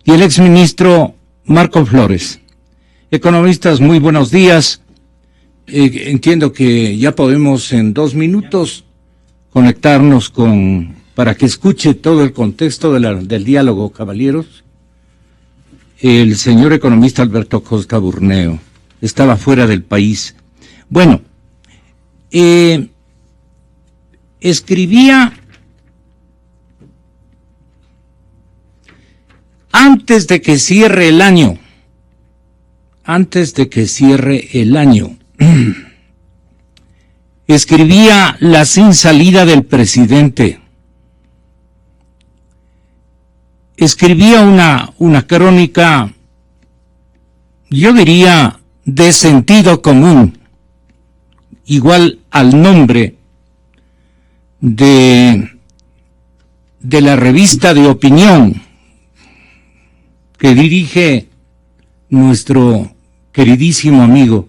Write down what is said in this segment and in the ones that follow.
y el exministro Marco Flores. Economistas, muy buenos días. Entiendo que ya podemos en 2 minutos conectarnos para que escuche todo el contexto del diálogo, caballeros. El señor economista Alberto Costa Burneo estaba fuera del país. Bueno, escribía antes de que cierre el año, escribía la sin salida del presidente. Escribía una crónica, yo diría, de sentido común, igual al nombre de la revista de opinión que dirige nuestro queridísimo amigo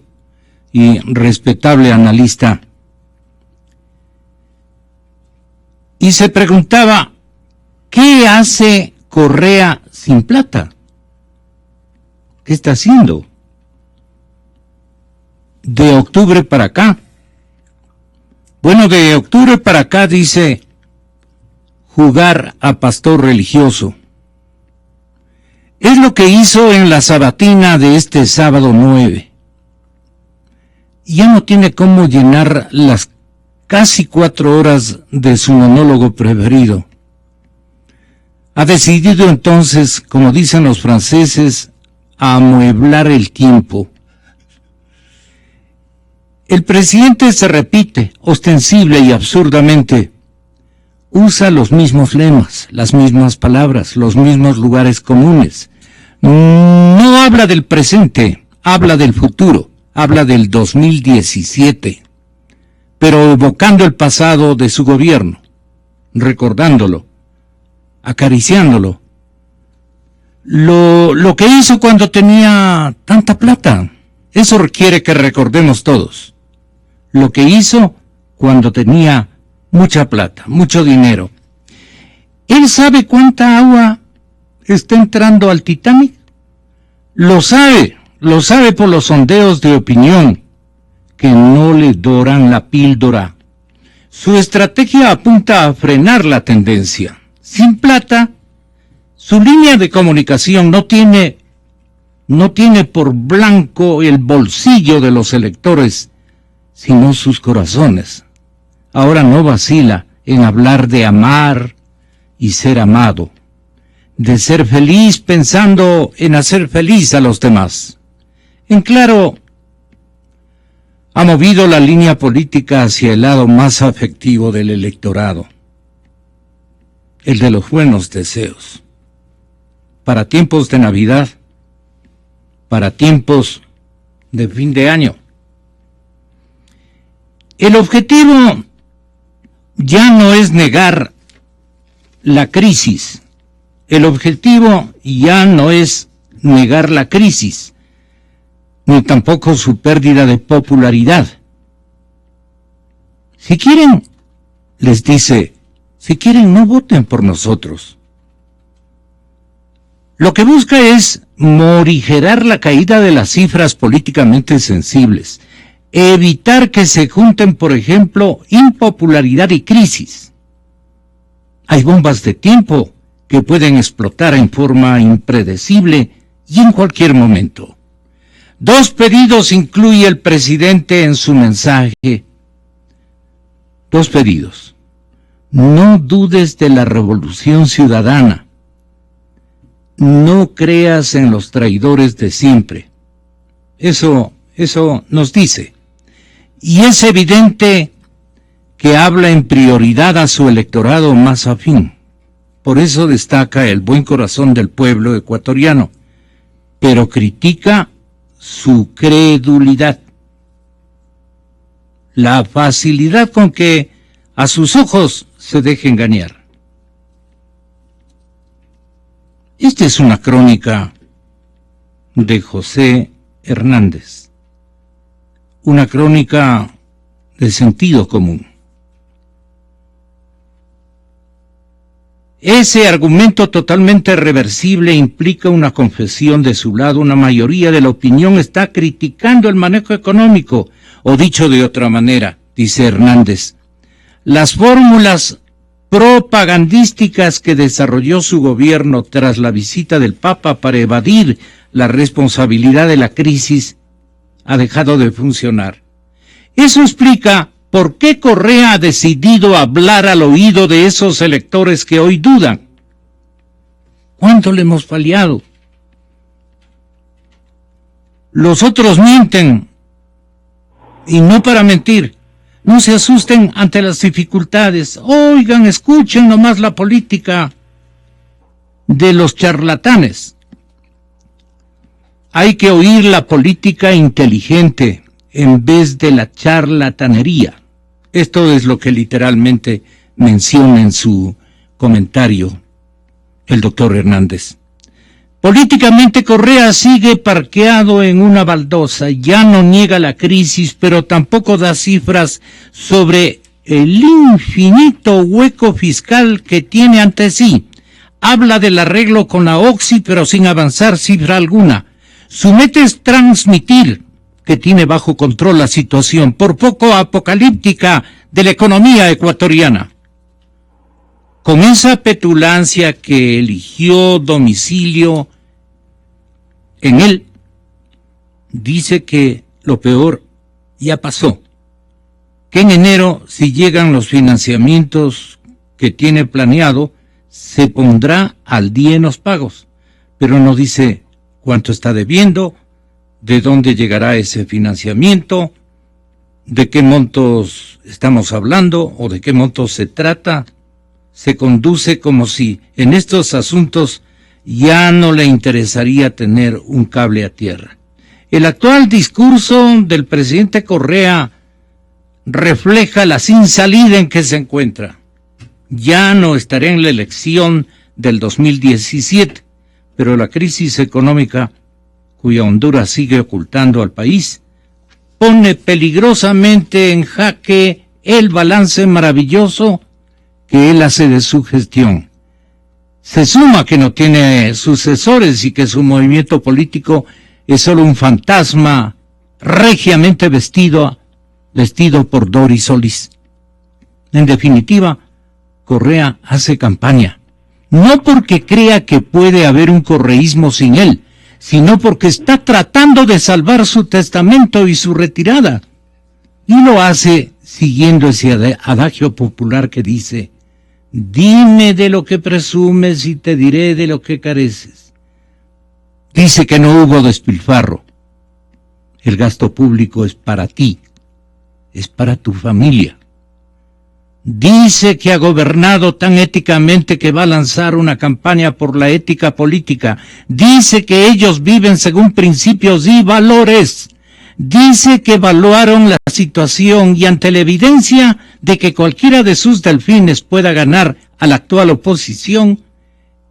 y respetable analista. Y se preguntaba, ¿qué hace Correa sin plata? ¿Qué está haciendo? De octubre para acá. Bueno, de octubre para acá dice jugar a pastor religioso. Es lo que hizo en la sabatina de este sábado 9. Ya no tiene cómo llenar las casi 4 horas de su monólogo preferido. Ha decidido entonces, como dicen los franceses, a amueblar el tiempo. El presidente se repite, ostensible y absurdamente. Usa los mismos lemas, las mismas palabras, los mismos lugares comunes. No habla del presente, habla del futuro, habla del 2017, pero evocando el pasado de su gobierno, recordándolo, acariciándolo. Lo que hizo cuando tenía tanta plata, eso requiere que recordemos todos. Lo que hizo cuando tenía mucha plata, mucho dinero. ¿Él sabe cuánta agua está entrando al Titanic? Lo sabe por los sondeos de opinión que no le doran la píldora. Su estrategia apunta a frenar la tendencia. Sin plata, su línea de comunicación no tiene por blanco el bolsillo de los electores, sino sus corazones. Ahora no vacila en hablar de amar y ser amado, de ser feliz pensando en hacer feliz a los demás. En claro, ha movido la línea política hacia el lado más afectivo del electorado, el de los buenos deseos, para tiempos de Navidad, para tiempos de fin de año. El objetivo ya no es negar la crisis. El objetivo ya no es negar la crisis, ni tampoco su pérdida de popularidad. Si quieren, les dice, si quieren no voten por nosotros. Lo que busca es morigerar la caída de las cifras políticamente sensibles, evitar que se junten, por ejemplo, impopularidad y crisis. Hay bombas de tiempo que pueden explotar en forma impredecible y en cualquier momento. 2 pedidos incluye el presidente en su mensaje. 2 pedidos. No dudes de la revolución ciudadana. No creas en los traidores de siempre. Eso nos dice. Y es evidente que habla en prioridad a su electorado más afín. Por eso destaca el buen corazón del pueblo ecuatoriano, pero critica su credulidad, la facilidad con que a sus ojos se deja engañar. Esta es una crónica de José Hernández, una crónica de sentido común. Ese argumento totalmente reversible implica una confesión de su lado. Una mayoría de la opinión está criticando el manejo económico, o dicho de otra manera, dice Hernández, las fórmulas propagandísticas que desarrolló su gobierno tras la visita del Papa para evadir la responsabilidad de la crisis ha dejado de funcionar. Eso explica por qué Correa ha decidido hablar al oído de esos electores que hoy dudan. ¿Cuánto le hemos fallado? Los otros mienten, y no para mentir. No se asusten ante las dificultades. Oigan, escuchen nomás la política de los charlatanes. Hay que oír la política inteligente en vez de la charlatanería. Esto es lo que literalmente menciona en su comentario el doctor Hernández. Políticamente Correa sigue parqueado en una baldosa, ya no niega la crisis, pero tampoco da cifras sobre el infinito hueco fiscal que tiene ante sí. Habla del arreglo con la Oxy, pero sin avanzar cifra alguna. Su meta es transmitir que tiene bajo control la situación, por poco apocalíptica, de la economía ecuatoriana. Con esa petulancia que eligió domicilio en él, dice que lo peor ya pasó, que en enero, si llegan los financiamientos que tiene planeado, se pondrá al día en los pagos, pero no dice cuánto está debiendo, de dónde llegará ese financiamiento, de qué montos estamos hablando o de qué montos se trata. Se conduce como si en estos asuntos ya no le interesaría tener un cable a tierra. El actual discurso del presidente Correa refleja la sin salida en que se encuentra. Ya no estará en la elección del 2017, pero la crisis económica cuya Honduras sigue ocultando al país, pone peligrosamente en jaque el balance maravilloso que él hace de su gestión. Se suma que no tiene sucesores y que su movimiento político es solo un fantasma regiamente vestido por Doris Solís. En definitiva, Correa hace campaña, no porque crea que puede haber un correísmo sin él, sino porque está tratando de salvar su testamento y su retirada. Y lo hace siguiendo ese adagio popular que dice: dime de lo que presumes y te diré de lo que careces. Dice que no hubo despilfarro. El gasto público es para ti, es para tu familia. Dice que ha gobernado tan éticamente que va a lanzar una campaña por la ética política. Dice que ellos viven según principios y valores. Dice que evaluaron la situación y ante la evidencia de que cualquiera de sus delfines pueda ganar a la actual oposición,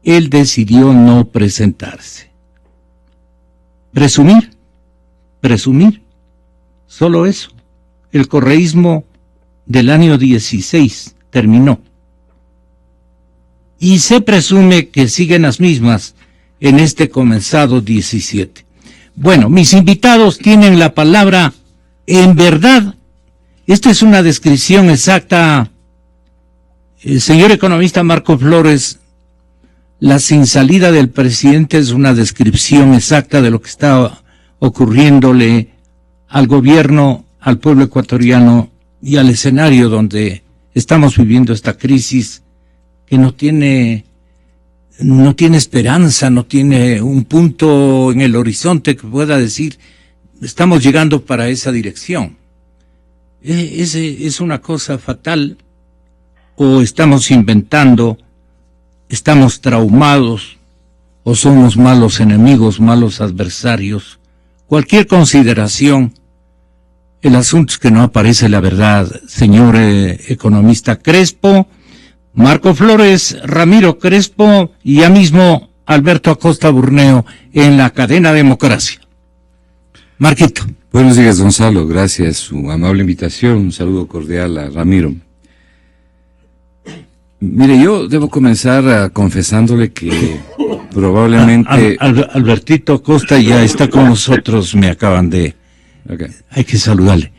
él decidió no presentarse. Presumir, solo eso. El correísmo del año 16 terminó. Y se presume que siguen las mismas en este comenzado 17. Bueno, mis invitados tienen la palabra. En verdad, esta es una descripción exacta. El señor economista Marco Flores, la sin salida del presidente es una descripción exacta de lo que está ocurriéndole al gobierno, al pueblo ecuatoriano y al escenario donde estamos viviendo esta crisis que no tiene esperanza, no tiene un punto en el horizonte que pueda decir estamos llegando para esa dirección. Es una cosa fatal. O estamos inventando, estamos traumados, o somos malos enemigos, malos adversarios. Cualquier consideración. El asunto es que no aparece la verdad, señor economista Crespo, Marco Flores, Ramiro Crespo y ya mismo Alberto Acosta Burneo en la cadena Democracia. Marquito. Buenos días, Gonzalo. Gracias. Su amable invitación. Un saludo cordial a Ramiro. Mire, yo debo comenzar confesándole que probablemente... Albertito Costa ya está con nosotros, me acaban de... Okay. Hay que saludarle.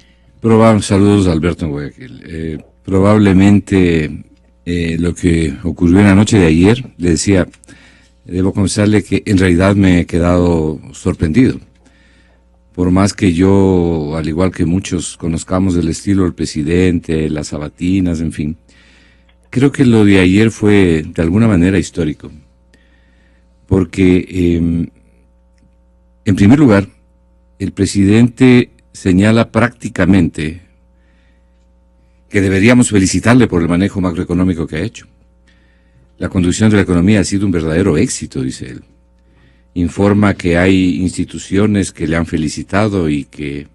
Saludos a Alberto en Guayaquil. Probablemente lo que ocurrió en la noche de ayer, le decía, debo confesarle que en realidad me he quedado sorprendido. Por más que yo, al igual que muchos, conozcamos el estilo del presidente, las sabatinas, en fin, creo que lo de ayer fue de alguna manera histórico. Porque, en primer lugar, el presidente señala prácticamente que deberíamos felicitarle por el manejo macroeconómico que ha hecho. La conducción de la economía ha sido un verdadero éxito, dice él. Informa que hay instituciones que le han felicitado y que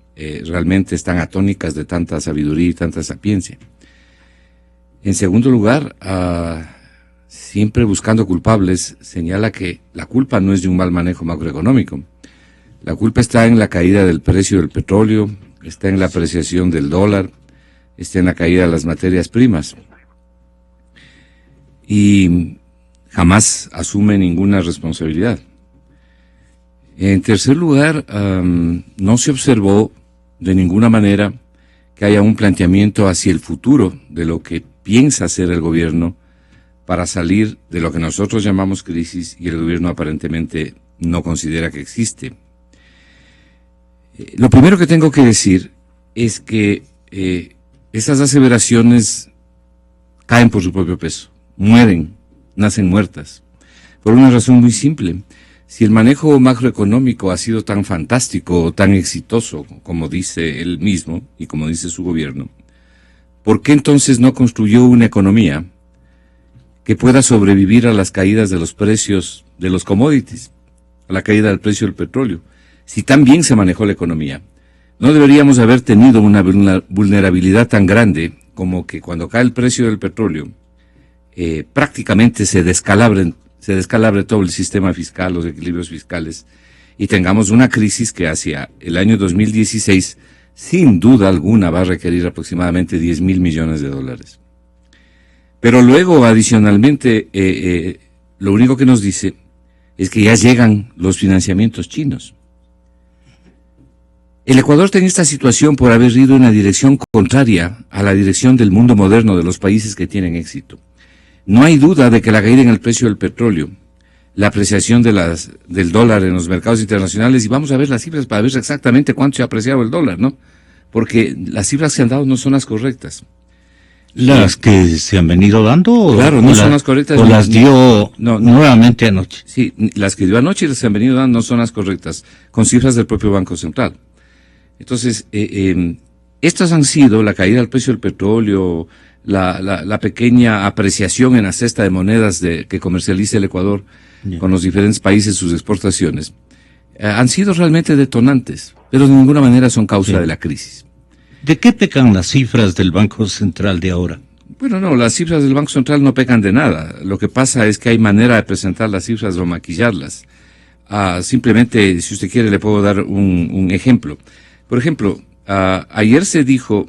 realmente están atónicas de tanta sabiduría y tanta sapiencia. En segundo lugar, siempre buscando culpables, señala que la culpa no es de un mal manejo macroeconómico. La culpa está en la caída del precio del petróleo, está en la apreciación del dólar, está en la caída de las materias primas. Y jamás asume ninguna responsabilidad. En tercer lugar, no se observó de ninguna manera que haya un planteamiento hacia el futuro de lo que piensa hacer el gobierno para salir de lo que nosotros llamamos crisis y el gobierno aparentemente no considera que existe. Lo primero que tengo que decir es que esas aseveraciones caen por su propio peso, mueren, nacen muertas, por una razón muy simple. Si el manejo macroeconómico ha sido tan fantástico o tan exitoso, como dice él mismo y como dice su gobierno, ¿por qué entonces no construyó una economía que pueda sobrevivir a las caídas de los precios de los commodities, a la caída del precio del petróleo? Si tan bien se manejó la economía, no deberíamos haber tenido una vulnerabilidad tan grande como que cuando cae el precio del petróleo, prácticamente se descalabre todo el sistema fiscal, los equilibrios fiscales, y tengamos una crisis que hacia el año 2016, sin duda alguna, va a requerir aproximadamente 10.000 millones de dólares. Pero luego, adicionalmente, lo único que nos dice es que ya llegan los financiamientos chinos. El Ecuador está en esta situación por haber ido en una dirección contraria a la dirección del mundo moderno de los países que tienen éxito. No hay duda de que la caída en el precio del petróleo, la apreciación del dólar en los mercados internacionales, y vamos a ver las cifras para ver exactamente cuánto se ha apreciado el dólar, ¿no? Porque las cifras que han dado no son las correctas. ¿Las que se han venido dando? Claro, no son las correctas. ¿O las dio nuevamente anoche? Sí, las que dio anoche y las que han venido dando no son las correctas, con cifras del propio Banco Central. Entonces, estas han sido la caída del precio del petróleo, la pequeña apreciación en la cesta de monedas que comercializa el Ecuador con los diferentes países, sus exportaciones, han sido realmente detonantes, pero de ninguna manera son causa de la crisis. ¿De qué pecan las cifras del Banco Central de ahora? Bueno, no, las cifras del Banco Central no pecan de nada. Lo que pasa es que hay manera de presentar las cifras o maquillarlas. Simplemente, si usted quiere, le puedo dar un ejemplo. Por ejemplo, ayer se dijo...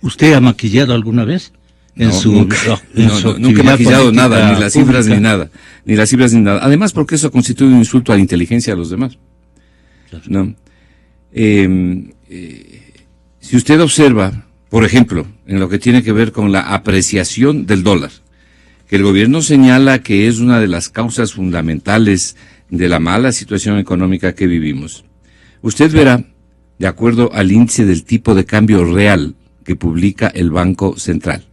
¿Usted ha maquillado alguna vez? Nunca he maquillado nada, ni las cifras ni nada. Ni las cifras ni nada. Además, porque eso constituye un insulto a la inteligencia de los demás. Claro. ¿No? Si usted observa, por ejemplo, en lo que tiene que ver con la apreciación del dólar, que el gobierno señala que es una de las causas fundamentales de la mala situación económica que vivimos, usted verá, de acuerdo al índice del tipo de cambio real que publica el Banco Central.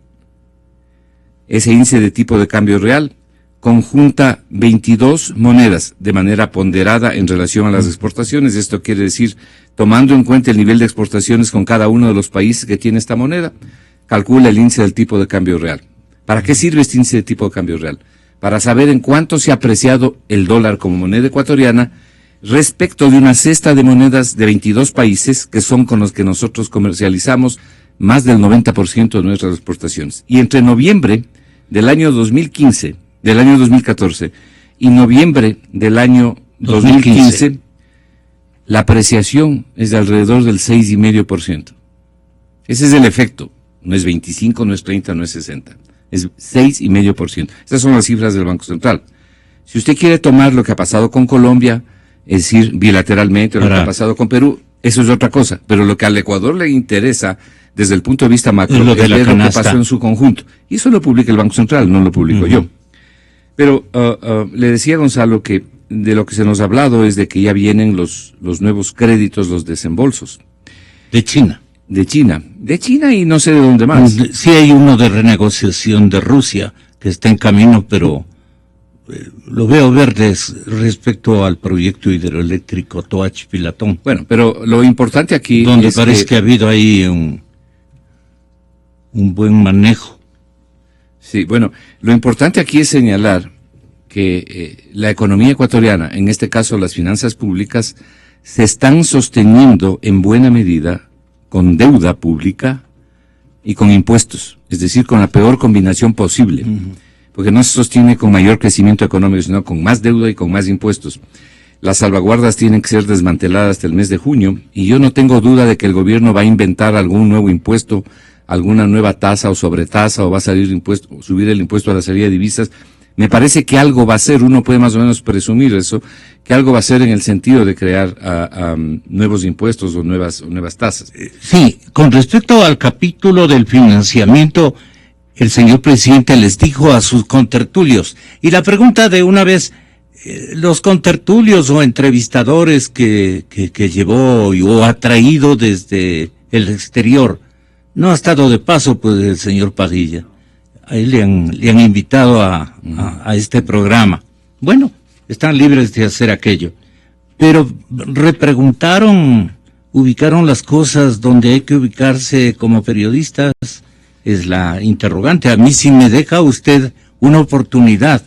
Ese índice de tipo de cambio real conjunta 22 monedas de manera ponderada en relación a las exportaciones. Esto quiere decir, tomando en cuenta el nivel de exportaciones con cada uno de los países que tiene esta moneda, calcula el índice del tipo de cambio real. ¿Para qué sirve este índice de tipo de cambio real? Para saber en cuánto se ha apreciado el dólar como moneda ecuatoriana respecto de una cesta de monedas de 22 países que son con los que nosotros comercializamos más del 90% de nuestras exportaciones. Y entre noviembre del año 2014 y noviembre del año 2015, la apreciación es de alrededor del 6,5%. Ese es el efecto. No es 25, no es 30, no es 60. Es 6,5%. Estas son las cifras del Banco Central. Si usted quiere tomar lo que ha pasado con Colombia, es decir, bilateralmente, lo que ha pasado con Perú, eso es otra cosa. Pero lo que al Ecuador le interesa, desde el punto de vista macro, es ver lo que pasó en su conjunto. Y eso lo publica el Banco Central, no lo publico yo. Pero le decía a Gonzalo que de lo que se nos ha hablado es de que ya vienen los nuevos créditos, los desembolsos. De China. De China y no sé de dónde más. Sí hay uno de renegociación de Rusia que está en camino, pero lo veo verde respecto al proyecto hidroeléctrico Toach-Pilatón. Bueno, pero lo importante aquí donde es parece que ha habido ahí un buen manejo. Sí, bueno, lo importante aquí es señalar que la economía ecuatoriana, en este caso las finanzas públicas, se están sosteniendo en buena medida con deuda pública y con impuestos, es decir, con la peor combinación posible, porque no se sostiene con mayor crecimiento económico, sino con más deuda y con más impuestos. Las salvaguardas tienen que ser desmanteladas hasta el mes de junio, y yo no tengo duda de que el gobierno va a inventar algún nuevo impuesto, alguna nueva tasa o sobretasa, o va a subir el impuesto a la salida de divisas. Me parece que algo va a ser, uno puede más o menos presumir eso, que algo va a ser en el sentido de crear nuevos impuestos o nuevas tasas. Sí, con respecto al capítulo del financiamiento, el señor presidente les dijo a sus contertulios, y la pregunta de una vez, los contertulios o entrevistadores que llevó o ha traído desde el exterior, no ha estado de paso pues el señor Padilla. Ahí le han invitado a este programa. Bueno, están libres de hacer aquello. Pero repreguntaron, ubicaron las cosas donde hay que ubicarse como periodistas, es la interrogante. A mí si me deja usted una oportunidad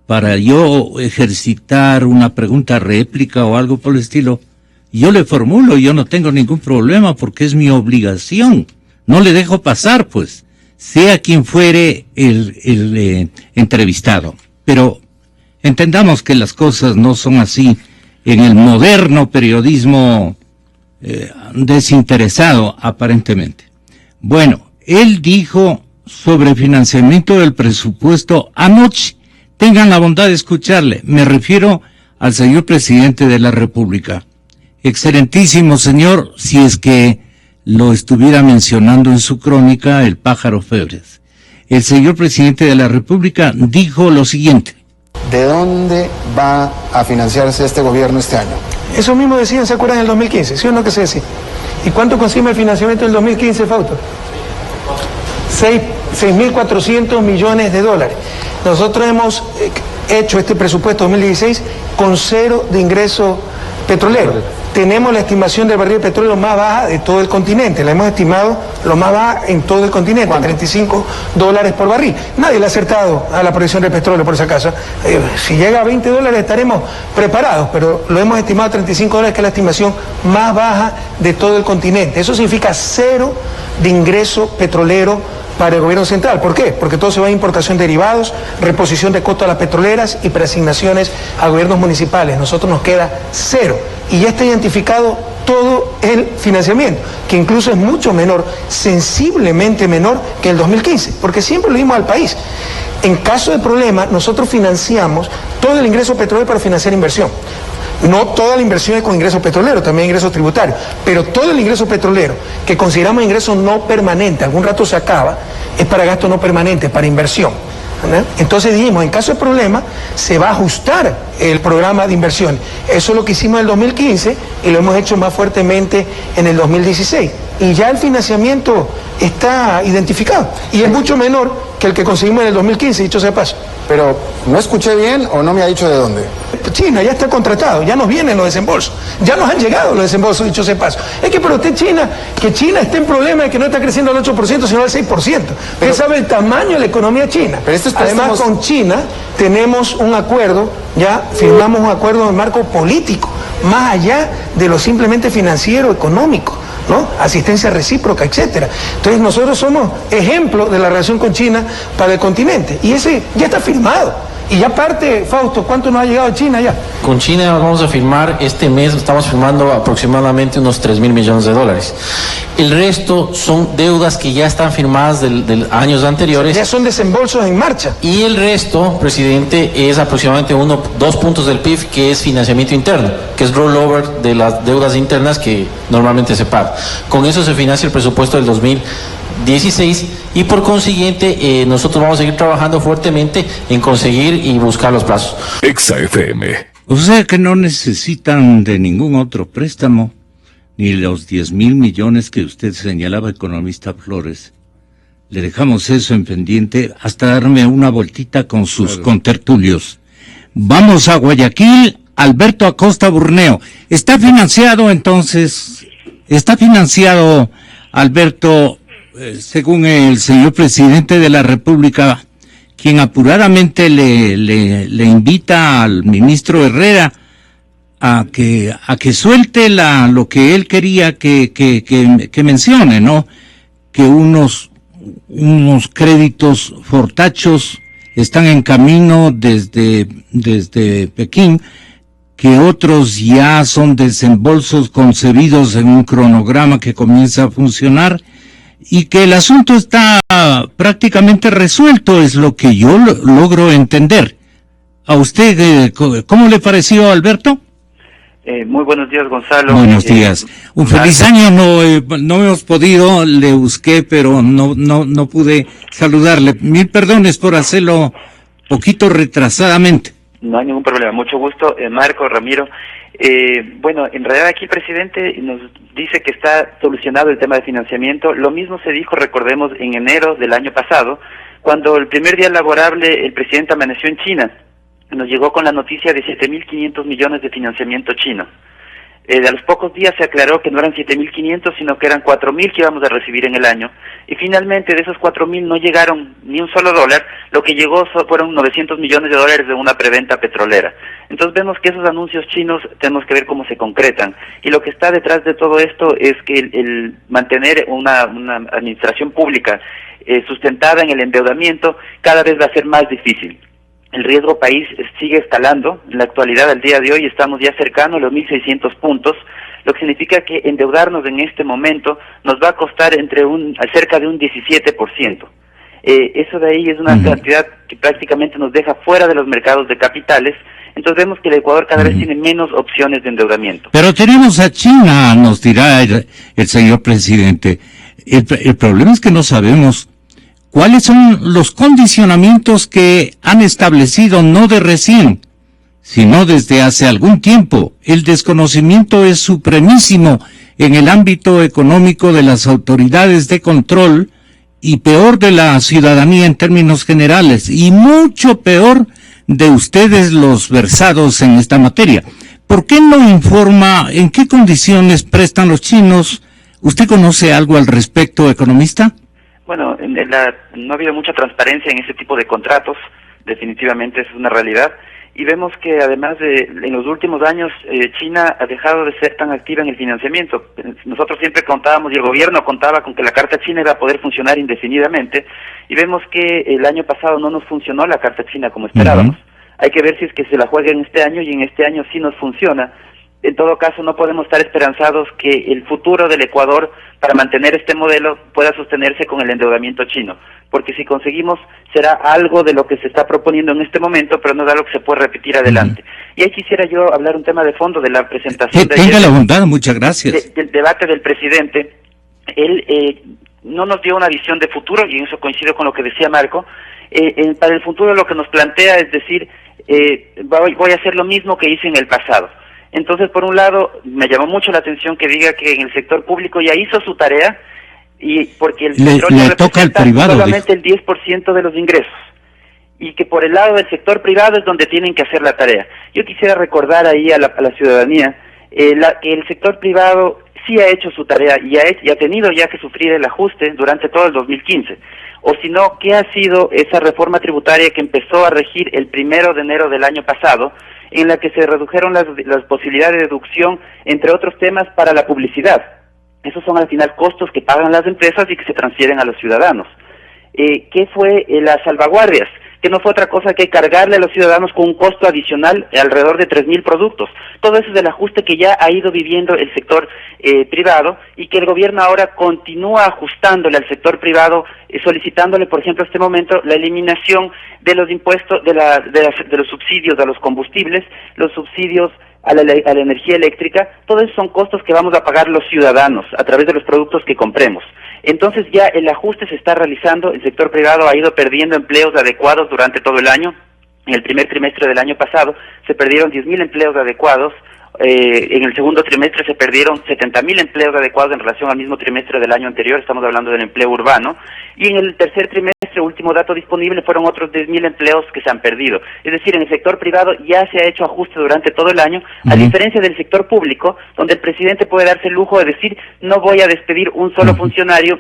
para yo ejercitar una pregunta réplica o algo por el estilo, yo le formulo, yo no tengo ningún problema porque es mi obligación. No le dejo pasar, pues, sea quien fuere el entrevistado. Pero entendamos que las cosas no son así en el moderno periodismo desinteresado, aparentemente. Bueno, él dijo sobre financiamiento del presupuesto anoche. Tengan la bondad de escucharle. Me refiero al señor presidente de la República. Excelentísimo señor, si es que lo estuviera mencionando en su crónica el pájaro Febres. El señor presidente de la República dijo lo siguiente. ¿De dónde va a financiarse este gobierno este año? Eso mismo decían, ¿se acuerdan, en el 2015? ¿Sí o no que se decía? ¿Y cuánto consigue el financiamiento en el 2015, Fausto? 6.400 millones de dólares. Nosotros hemos hecho este presupuesto 2016 con cero de ingreso petrolero. Tenemos la estimación del barril de petróleo más baja de todo el continente. La hemos estimado lo más baja en todo el continente, $35 por barril. Nadie le ha acertado a la proyección del petróleo, por si acaso. Si llega a $20 estaremos preparados, pero lo hemos estimado a $35, que es la estimación más baja de todo el continente. Eso significa cero de ingreso petrolero para el gobierno central. ¿Por qué? Porque todo se va a importación de derivados, reposición de costos a las petroleras y preasignaciones a gobiernos municipales. Nosotros nos queda cero. Y ya está identificado todo el financiamiento, que incluso es mucho menor, sensiblemente menor que el 2015, porque siempre lo dimos al país. En caso de problema, nosotros financiamos todo el ingreso petrolero para financiar inversión. No toda la inversión es con ingreso petrolero, también ingreso tributario, pero todo el ingreso petrolero que consideramos ingreso no permanente, algún rato se acaba, es para gasto no permanente, para inversión. ¿No? Entonces dijimos, en caso de problema, se va a ajustar el programa de inversión. Eso es lo que hicimos en el 2015 y lo hemos hecho más fuertemente en el 2016. Y ya el financiamiento está identificado y es mucho menor que el que conseguimos en el 2015, dicho sea de paso. Pero, ¿no escuché bien o no me ha dicho de dónde? China ya está contratado, ya nos vienen los desembolsos, ya nos han llegado los desembolsos, dicho sea de paso. Es que para usted China está en problema de que no está creciendo al 8%, sino al 6%. Usted sabe el tamaño de la economía china. Pero estos Además, con China tenemos un acuerdo, ya firmamos un acuerdo de marco político, más allá de lo simplemente financiero, económico, ¿no? Asistencia recíproca, etcétera. Entonces nosotros somos ejemplo de la relación con China para el continente y ese ya está firmado. Y aparte, Fausto, ¿cuánto nos ha llegado de China ya? Con China vamos a firmar, este mes estamos firmando aproximadamente unos 3.000 millones de dólares. El resto son deudas que ya están firmadas de años anteriores. Ya son desembolsos en marcha. Y el resto, presidente, es aproximadamente 2 puntos del PIB, que es financiamiento interno, que es rollover de las deudas internas que normalmente se pagan. Con eso se financia el presupuesto del 2016 y por consiguiente nosotros vamos a seguir trabajando fuertemente en conseguir y buscar los plazos. Exa FM. O sea que no necesitan de ningún otro préstamo, ni los 10.000 millones que usted señalaba, economista Flores. Le dejamos eso en pendiente hasta darme una vueltita con sus contertulios. Vamos a Guayaquil, Alberto Acosta Burneo. ¿Está financiado entonces? ¿Está financiado, Alberto, según el señor presidente de la República, quien apuradamente le invita al ministro Herrera a que suelte lo que él quería que mencione, ¿no? Que unos créditos fortachos están en camino desde Pekín, que otros ya son desembolsos concebidos en un cronograma que comienza a funcionar, y que el asunto está prácticamente resuelto, es lo que yo logro entender. ¿A usted cómo le pareció, Alberto? Muy buenos días, Gonzalo. Buenos días. Un feliz año. No hemos podido, le busqué, pero no pude saludarle. Mil perdones por hacerlo poquito retrasadamente. No hay ningún problema. Mucho gusto, Marco, Ramiro. Bueno, en realidad aquí el presidente nos dice que está solucionado el tema de financiamiento. Lo mismo se dijo, recordemos, en enero del año pasado, cuando el primer día laborable el presidente amaneció en China. Nos llegó con la noticia de 7.500 millones de financiamiento chino. A los pocos días se aclaró que no eran 7.500, sino que eran 4.000 que íbamos a recibir en el año. Y finalmente de esos 4.000 no llegaron ni un solo dólar, lo que llegó fueron 900 millones de dólares de una preventa petrolera. Entonces vemos que esos anuncios chinos tenemos que ver cómo se concretan. Y lo que está detrás de todo esto es que el mantener una administración pública sustentada en el endeudamiento cada vez va a ser más difícil. El riesgo país sigue escalando. En la actualidad, al día de hoy, estamos ya cercanos a los 1.600 puntos, lo que significa que endeudarnos en este momento nos va a costar cerca de un 17%. Eso de ahí es una cantidad que prácticamente nos deja fuera de los mercados de capitales. Entonces vemos que el Ecuador cada vez tiene menos opciones de endeudamiento. Pero tenemos a China, nos dirá el señor presidente. El problema es que no sabemos ¿cuáles son los condicionamientos que han establecido no de recién, sino desde hace algún tiempo? El desconocimiento es supremísimo en el ámbito económico de las autoridades de control y peor de la ciudadanía en términos generales, y mucho peor de ustedes los versados en esta materia. ¿Por qué no informa en qué condiciones prestan los chinos? ¿Usted conoce algo al respecto, economista? Bueno, no ha habido mucha transparencia en ese tipo de contratos, definitivamente es una realidad, y vemos que además en los últimos años China ha dejado de ser tan activa en el financiamiento. Nosotros siempre contábamos, y el gobierno contaba con que la carta china iba a poder funcionar indefinidamente, y vemos que el año pasado no nos funcionó la carta china como esperábamos. Hay que ver si es que se la juega en este año, y en este año sí nos funciona. En todo caso, no podemos estar esperanzados que el futuro del Ecuador, para mantener este modelo, pueda sostenerse con el endeudamiento chino. Porque si conseguimos, será algo de lo que se está proponiendo en este momento, pero no es algo que se puede repetir adelante. Y ahí quisiera yo hablar un tema de fondo de la presentación de ayer. Tenga la bondad, muchas gracias. Del debate del presidente. Él no nos dio una visión de futuro, y en eso coincido con lo que decía Marco. Para el futuro lo que nos plantea es decir, voy a hacer lo mismo que hice en el pasado. Entonces, por un lado, me llamó mucho la atención que diga que en el sector público ya hizo su tarea, y porque el petróleo representa solamente el 10% de los ingresos, y que por el lado del sector privado es donde tienen que hacer la tarea. Yo quisiera recordar ahí a la ciudadanía que el sector privado sí ha hecho su tarea y ha tenido ya que sufrir el ajuste durante todo el 2015. O si no, ¿qué ha sido esa reforma tributaria que empezó a regir el 1 de enero del año pasado, en la que se redujeron las posibilidades de deducción, entre otros temas, para la publicidad? Esos son al final costos que pagan las empresas y que se transfieren a los ciudadanos. ¿Qué fue las salvaguardias? que no fue otra cosa que cargarle a los ciudadanos con un costo adicional de alrededor de 3.000 productos. Todo eso es el ajuste que ya ha ido viviendo el sector privado y que el gobierno ahora continúa ajustándole al sector privado, solicitándole, por ejemplo, en este momento, la eliminación de los impuestos, de los subsidios a los combustibles, los subsidios a la energía eléctrica. Todos esos son costos que vamos a pagar los ciudadanos a través de los productos que compremos. Entonces ya el ajuste se está realizando, el sector privado ha ido perdiendo empleos adecuados durante todo el año. En el primer trimestre del año pasado se perdieron 10.000 empleos adecuados. En el segundo trimestre se perdieron 70.000 empleos adecuados en relación al mismo trimestre del año anterior, estamos hablando del empleo urbano, y en el tercer trimestre, último dato disponible, fueron otros 10.000 empleos que se han perdido. Es decir, en el sector privado ya se ha hecho ajuste durante todo el año, a diferencia del sector público, donde el presidente puede darse el lujo de decir, no voy a despedir un solo funcionario,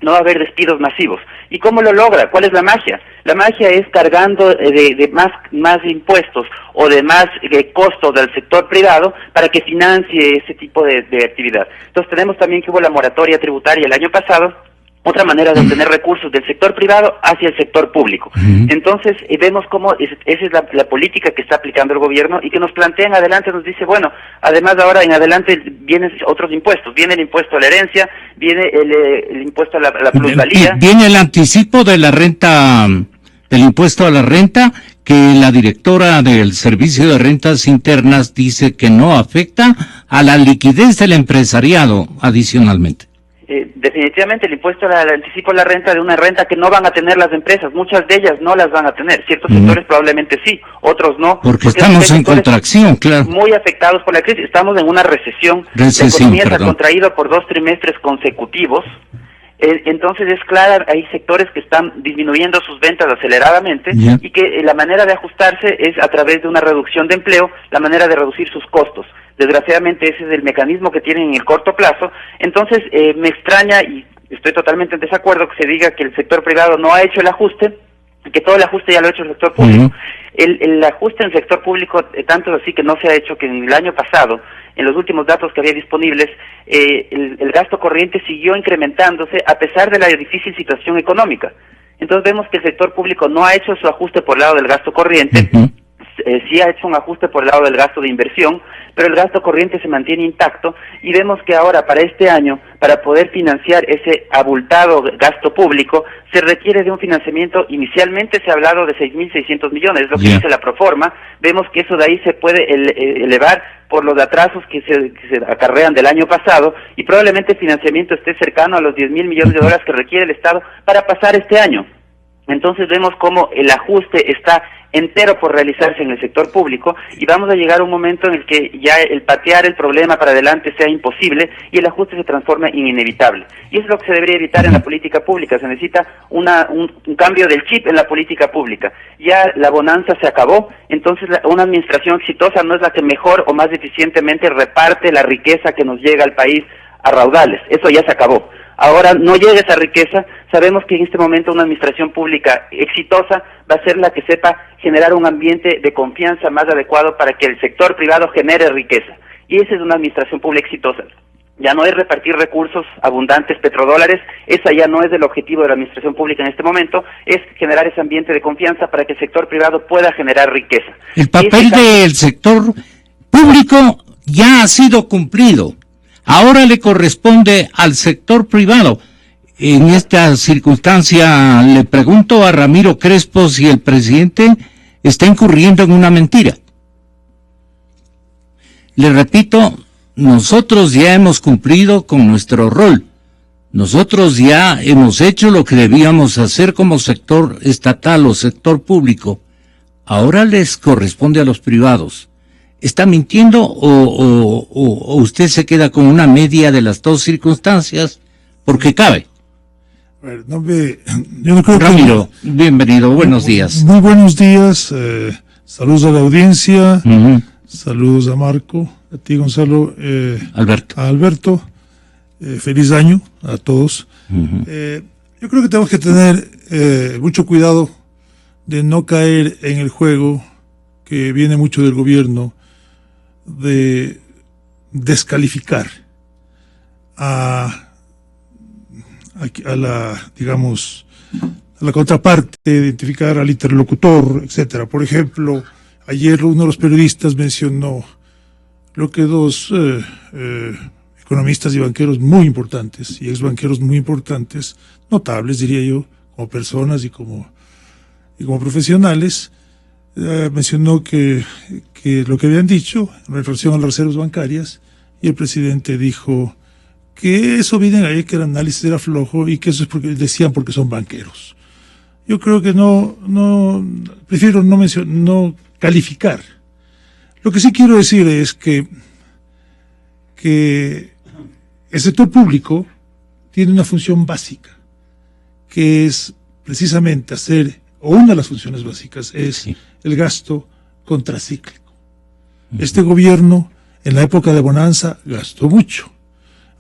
no va a haber despidos masivos. ¿Y cómo lo logra? ¿Cuál es la magia? La magia es cargando de más impuestos o de más costos del sector privado para que financie ese tipo de actividad. Entonces tenemos también que hubo la moratoria tributaria el año pasado, otra manera de obtener recursos del sector privado hacia el sector público. Entonces vemos cómo esa es la política que está aplicando el gobierno y que nos plantea en adelante, nos dice, bueno, además ahora en adelante vienen otros impuestos, viene el impuesto a la herencia, viene el impuesto a la plusvalía. Viene el anticipo de la renta, del impuesto a la renta, que la directora del Servicio de Rentas Internas dice que no afecta a la liquidez del empresariado adicionalmente. Definitivamente el impuesto al anticipo a la renta de una renta que no van a tener las empresas, muchas de ellas no las van a tener, ciertos sectores probablemente sí, otros no. Porque estamos en contracción, claro. Muy afectados por la crisis, estamos en una recesión, la economía se ha contraído por 2 trimestres consecutivos. Entonces es claro, hay sectores que están disminuyendo sus ventas aceleradamente y que la manera de ajustarse es a través de una reducción de empleo, la manera de reducir sus costos. Desgraciadamente ese es el mecanismo que tienen en el corto plazo. Entonces me extraña y estoy totalmente en desacuerdo que se diga que el sector privado no ha hecho el ajuste, que todo el ajuste ya lo ha hecho el sector público. El ajuste en el sector público, tanto así que no se ha hecho que en el año pasado, en los últimos datos que había disponibles, el gasto corriente siguió incrementándose a pesar de la difícil situación económica. Entonces vemos que el sector público no ha hecho su ajuste por el lado del gasto corriente, sí ha hecho un ajuste por el lado del gasto de inversión, pero el gasto corriente se mantiene intacto y vemos que ahora para este año, para poder financiar ese abultado gasto público, se requiere de un financiamiento, inicialmente se ha hablado de 6.600 millones, es lo que dice la proforma, vemos que eso de ahí se puede elevar por los atrasos que se acarrean del año pasado y probablemente el financiamiento esté cercano a los 10.000 millones de dólares que requiere el Estado para pasar este año. Entonces vemos cómo el ajuste está entero por realizarse en el sector público y vamos a llegar a un momento en el que ya el patear el problema para adelante sea imposible y el ajuste se transforme en inevitable. Y eso es lo que se debería evitar en la política pública. Se necesita un cambio del chip en la política pública. Ya la bonanza se acabó, entonces una administración exitosa no es la que mejor o más eficientemente reparte la riqueza que nos llega al país a raudales. Eso ya se acabó. Ahora no llega esa riqueza, sabemos que en este momento una administración pública exitosa va a ser la que sepa generar un ambiente de confianza más adecuado para que el sector privado genere riqueza. Y esa es una administración pública exitosa. Ya no es repartir recursos abundantes, petrodólares, esa ya no es el objetivo de la administración pública en este momento, es generar ese ambiente de confianza para que el sector privado pueda generar riqueza. El papel del sector público ya ha sido cumplido. Ahora le corresponde al sector privado. En esta circunstancia le pregunto a Ramiro Crespo si el presidente está incurriendo en una mentira. Le repito, nosotros ya hemos cumplido con nuestro rol. Nosotros ya hemos hecho lo que debíamos hacer como sector estatal o sector público. Ahora les corresponde a los privados. ¿Está mintiendo o usted se queda con una media de las dos circunstancias? Porque cabe. No, yo no creo Ramiro, bienvenido, buenos días. Muy buenos días, saludos a la audiencia, saludos a Marco, a ti Gonzalo, Alberto. a Alberto, feliz año a todos. Yo creo que tenemos que tener mucho cuidado de no caer en el juego que viene mucho del gobierno, de descalificar a la, digamos, la contraparte, identificar al interlocutor, etcétera. Por ejemplo, ayer uno de los periodistas mencionó lo que dos economistas y banqueros muy importantes, y exbanqueros muy importantes, notables diría yo, como personas y como profesionales, mencionó que lo que habían dicho en relación a las reservas bancarias, y el presidente dijo que eso viene ahí, que el análisis era flojo y que eso es porque decían porque son banqueros. Yo creo que prefiero no calificar. Lo que sí quiero decir es que el sector público tiene una función básica, que es precisamente o una de las funciones básicas es el gasto contracíclico. Este gobierno, en la época de bonanza, gastó mucho.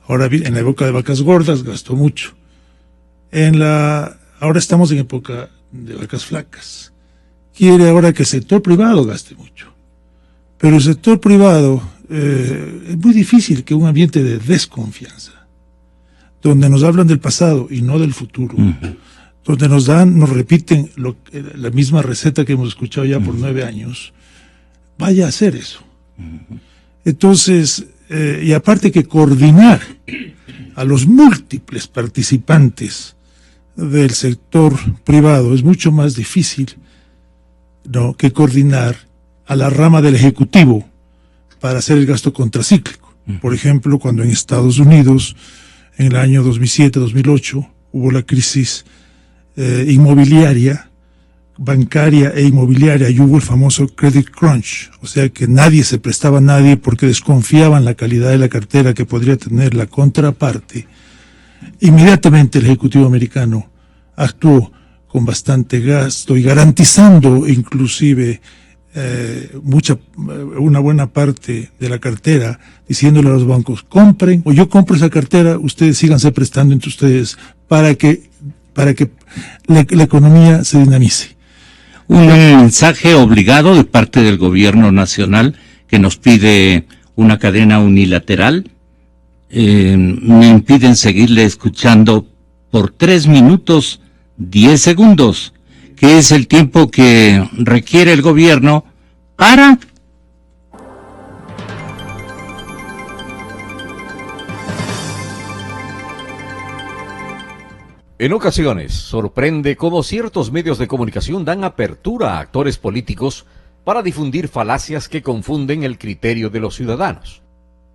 Ahora, en la época de vacas gordas, gastó mucho. Ahora estamos en época de vacas flacas. Quiere ahora que el sector privado gaste mucho. Pero el sector privado, es muy difícil que un ambiente de desconfianza, donde nos hablan del pasado y no del futuro, donde nos repiten la misma receta que hemos escuchado ya por 9 años, vaya a hacer eso. Entonces, y aparte que coordinar a los múltiples participantes del sector privado es mucho más difícil, ¿no?, que coordinar a la rama del Ejecutivo para hacer el gasto contracíclico. Por ejemplo, cuando en Estados Unidos, en el año 2007-2008, hubo la crisis inmobiliaria, bancaria e inmobiliaria, y hubo el famoso credit crunch, o sea que nadie se prestaba a nadie porque desconfiaban la calidad de la cartera que podría tener la contraparte. Inmediatamente el Ejecutivo americano actuó con bastante gasto y garantizando inclusive una buena parte de la cartera, diciéndole a los bancos: compren, o yo compro esa cartera, ustedes síganse prestando entre ustedes para que la economía se dinamice. Un mensaje obligado de parte del gobierno nacional que nos pide una cadena unilateral. Me impiden seguirle escuchando por 3 minutos 10 segundos, que es el tiempo que requiere el gobierno para... En ocasiones, sorprende cómo ciertos medios de comunicación dan apertura a actores políticos para difundir falacias que confunden el criterio de los ciudadanos.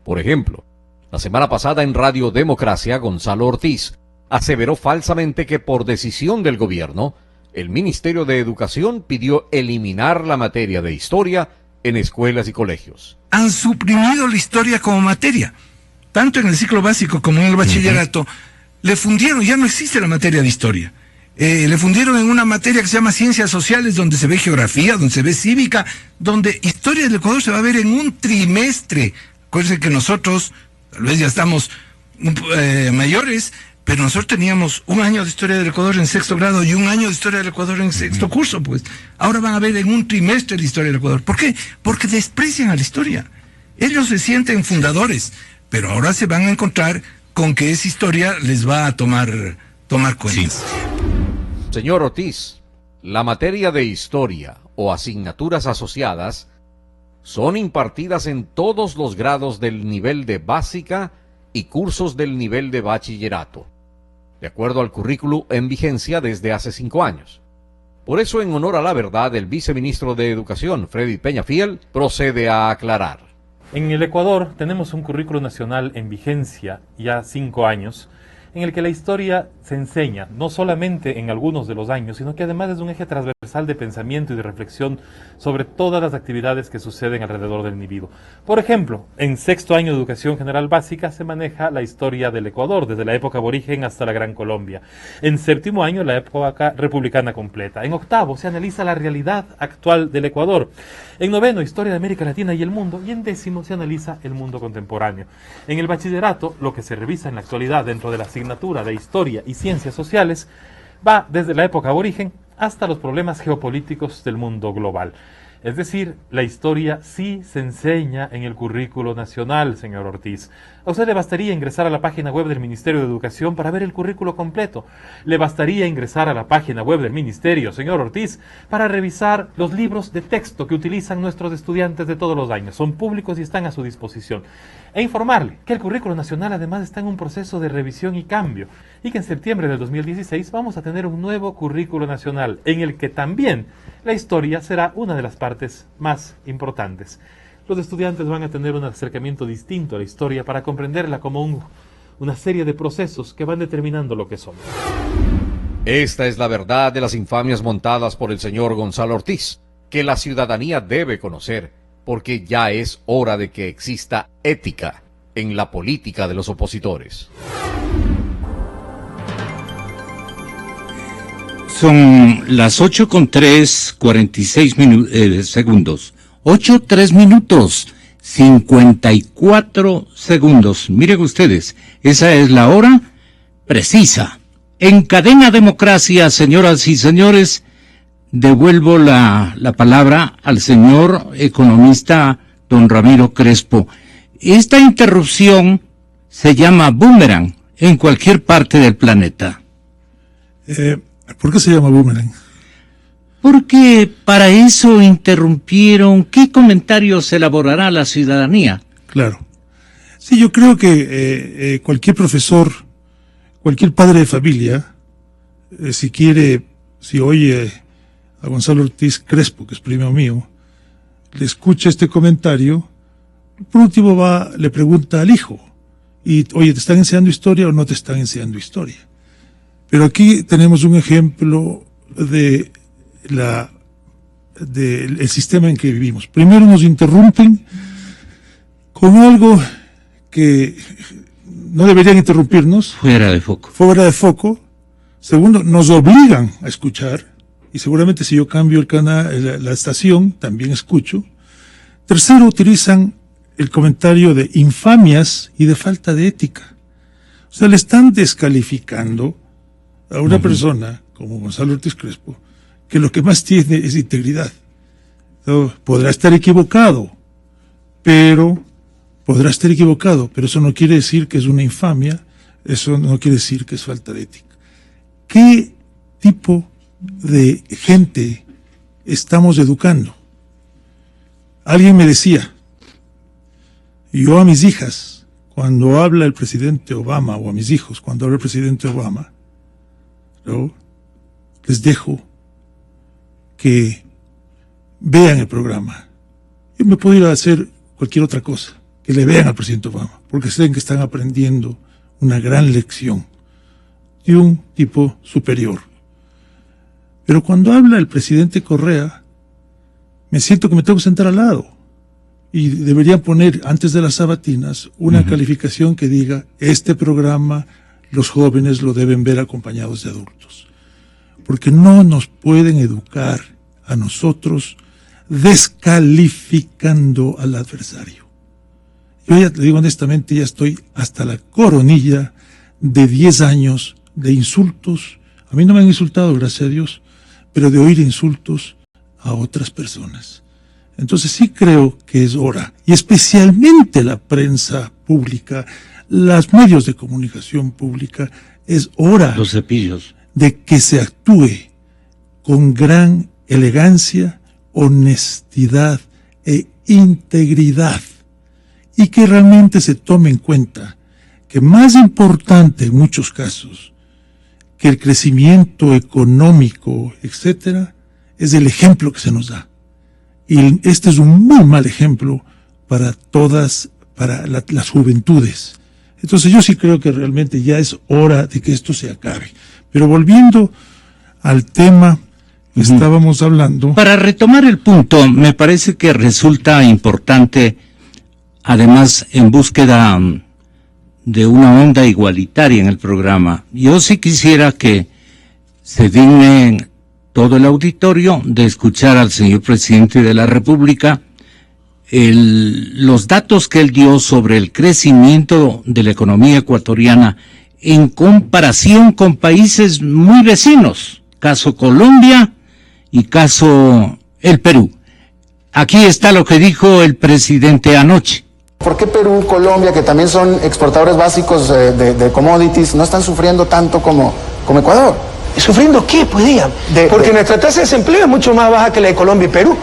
Por ejemplo, la semana pasada en Radio Democracia, Gonzalo Ortiz aseveró falsamente que por decisión del gobierno, el Ministerio de Educación pidió eliminar la materia de historia en escuelas y colegios. Han suprimido la historia como materia, tanto en el ciclo básico como en el bachillerato. Le fundieron, ya no existe la materia de historia. Le fundieron en una materia que se llama Ciencias Sociales, donde se ve geografía, donde se ve cívica, donde historia del Ecuador se va a ver en un trimestre. Acuérdense que nosotros, tal vez ya estamos mayores, pero nosotros teníamos 1 año de historia del Ecuador en 6º grado y 1 año de historia del Ecuador en 6º curso, pues. Ahora van a ver en un trimestre la historia del Ecuador. ¿Por qué? Porque desprecian a la historia. Ellos se sienten fundadores, pero ahora se van a encontrar con que esa historia les va a tomar cuentas. Sí. Señor Ortiz, la materia de historia o asignaturas asociadas son impartidas en todos los grados del nivel de básica y cursos del nivel de bachillerato, de acuerdo al currículo en vigencia desde hace 5 años. Por eso, en honor a la verdad, el viceministro de Educación, Freddy Peñafiel, procede a aclarar. En el Ecuador tenemos un currículo nacional en vigencia ya 5 años, en el que la historia se enseña no solamente en algunos de los años, sino que además es un eje transversal de pensamiento y de reflexión sobre todas las actividades que suceden alrededor del individuo. Por ejemplo, en 6º año de educación general básica se maneja la historia del Ecuador, desde la época aborigen hasta la Gran Colombia. En 7º año, la época republicana completa. En 8º se analiza la realidad actual del Ecuador. En 9º, historia de América Latina y el mundo. Y en 10º se analiza el mundo contemporáneo. En el bachillerato, lo que se revisa en la actualidad dentro de la asignatura de historia y ciencias sociales va desde la época aborigen hasta los problemas geopolíticos del mundo global. Es decir, la historia sí se enseña en el currículo nacional, señor Ortiz. A usted le bastaría ingresar a la página web del Ministerio de Educación para ver el currículo completo. Le bastaría ingresar a la página web del Ministerio, señor Ortiz, para revisar los libros de texto que utilizan nuestros estudiantes de todos los años. Son públicos y están a su disposición. E informarle que el currículo nacional además está en un proceso de revisión y cambio, y que en septiembre del 2016 vamos a tener un nuevo currículo nacional, en el que también la historia será una de las partes más importantes. Los estudiantes van a tener un acercamiento distinto a la historia para comprenderla como una serie de procesos que van determinando lo que somos. Esta es la verdad de las infamias montadas por el señor Gonzalo Ortiz, que la ciudadanía debe conocer, porque ya es hora de que exista ética en la política de los opositores. Son las 8:46 segundos. 8:03 minutos, 54 segundos. Miren ustedes, esa es la hora precisa. En Cadena Democracia, señoras y señores, devuelvo la palabra al señor economista don Ramiro Crespo. Esta interrupción se llama boomerang en cualquier parte del planeta. ¿Por qué se llama boomerang? Porque para eso interrumpieron. ¿Qué comentarios elaborará la ciudadanía? Claro. Sí, yo creo que cualquier profesor, cualquier padre de familia, si oye a Gonzalo Ortiz Crespo, que es primo mío, le escucha este comentario, por último le pregunta al hijo, oye, ¿te están enseñando historia o no te están enseñando historia? Pero aquí tenemos un ejemplo del sistema en que vivimos. Primero nos interrumpen con algo que no deberían interrumpirnos. Fuera de foco. Fuera de foco. Segundo, nos obligan a escuchar. Y seguramente si yo cambio el canal, la estación, también escucho. Tercero, utilizan el comentario de infamias y de falta de ética. O sea, le están descalificando a una persona como Gonzalo Ortiz Crespo, que lo que más tiene es integridad. Podrá estar equivocado, pero eso no quiere decir que es una infamia, eso no quiere decir que es falta de ética. ¿Qué tipo de gente estamos educando? Alguien me decía, yo a mis hijas, cuando habla el presidente Obama, o a mis hijos, cuando habla el presidente Obama, ¿no?, les dejo que vean el programa. Yo me puedo ir a hacer cualquier otra cosa, que le vean al presidente Obama, porque saben que están aprendiendo una gran lección de un tipo superior. Pero cuando habla el presidente Correa, me siento que me tengo que sentar al lado, y deberían poner antes de las sabatinas una calificación que diga, este programa los jóvenes lo deben ver acompañados de adultos. Porque no nos pueden educar a nosotros descalificando al adversario. Yo ya te digo honestamente, ya estoy hasta la coronilla de 10 años de insultos. A mí no me han insultado, gracias a Dios, pero de oír insultos a otras personas. Entonces sí creo que es hora, y especialmente la prensa pública, los medios de comunicación pública, es hora los cepillos de que se actúe con gran elegancia, honestidad e integridad, y que realmente se tome en cuenta que más importante en muchos casos que el crecimiento económico, etcétera, es el ejemplo que se nos da. Y este es un muy mal ejemplo para las juventudes. Entonces yo sí creo que realmente ya es hora de que esto se acabe. Pero volviendo al tema que estábamos hablando. Para retomar el punto, me parece que resulta importante, además en búsqueda de una onda igualitaria en el programa. Yo sí quisiera que se digne todo el auditorio de escuchar al señor presidente de la República los datos que él dio sobre el crecimiento de la economía ecuatoriana en comparación con países muy vecinos, caso Colombia y caso el Perú. Aquí está lo que dijo el presidente anoche. ¿Por qué Perú, Colombia, que también son exportadores básicos de commodities, no están sufriendo tanto como Ecuador? ¿Sufriendo qué? Pues digan. Porque nuestra tasa de desempleo es mucho más baja que la de Colombia y Perú.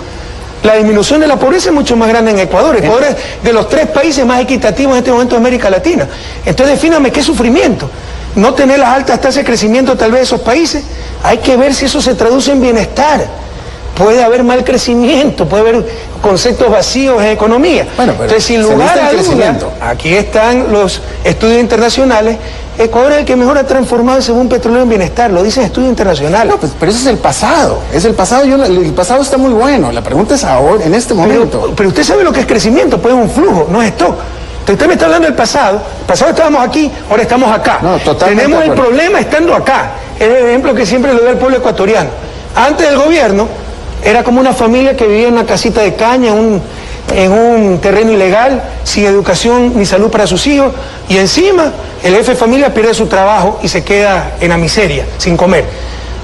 La disminución de la pobreza es mucho más grande en Ecuador. Ecuador es de los 3 países más equitativos en este momento de América Latina. Entonces, defíname qué sufrimiento. No tener las altas tasas de crecimiento tal vez de esos países. Hay que ver si eso se traduce en bienestar. Puede haber mal crecimiento, puede haber conceptos vacíos en economía. Bueno, pero entonces, sin lugar a dudas, aquí están los estudios internacionales. Ecuador es el que mejor ha transformado el segundo petrolero en bienestar, lo dicen estudios internacionales. No, pues, pero ese es el pasado, el pasado está muy bueno, la pregunta es ahora, en este momento. Pero usted sabe lo que es crecimiento, pues es un flujo, no es stock. Entonces usted me está hablando del pasado estábamos aquí, ahora estamos acá. No, totalmente. Tenemos el problema estando acá, es el ejemplo que siempre le doy al pueblo ecuatoriano. Antes del gobierno, era como una familia que vivía en una casita de caña, en un terreno ilegal, sin educación ni salud para sus hijos, y encima el jefe de familia pierde su trabajo y se queda en la miseria, sin comer.